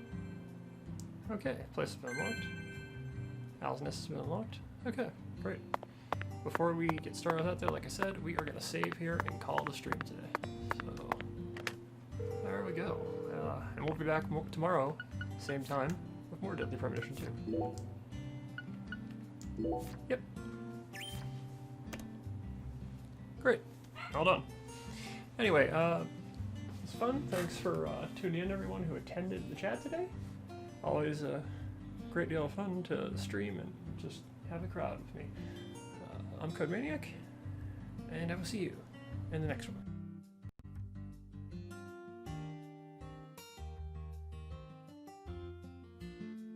Okay, place has been unlocked. Al's nest has been unlocked. Okay, great. Before we get started with that though, like I said, we are going to save here and call the stream today. So, there we go. And we'll be back tomorrow, same time, with more Deadly Premonition 2. Yep. Great. All done. Anyway, it's fun. Thanks for tuning in, everyone who attended the chat today. Always a great deal of fun to stream and just have a crowd with me. I'm Code Maniac, and I will see you in the next one.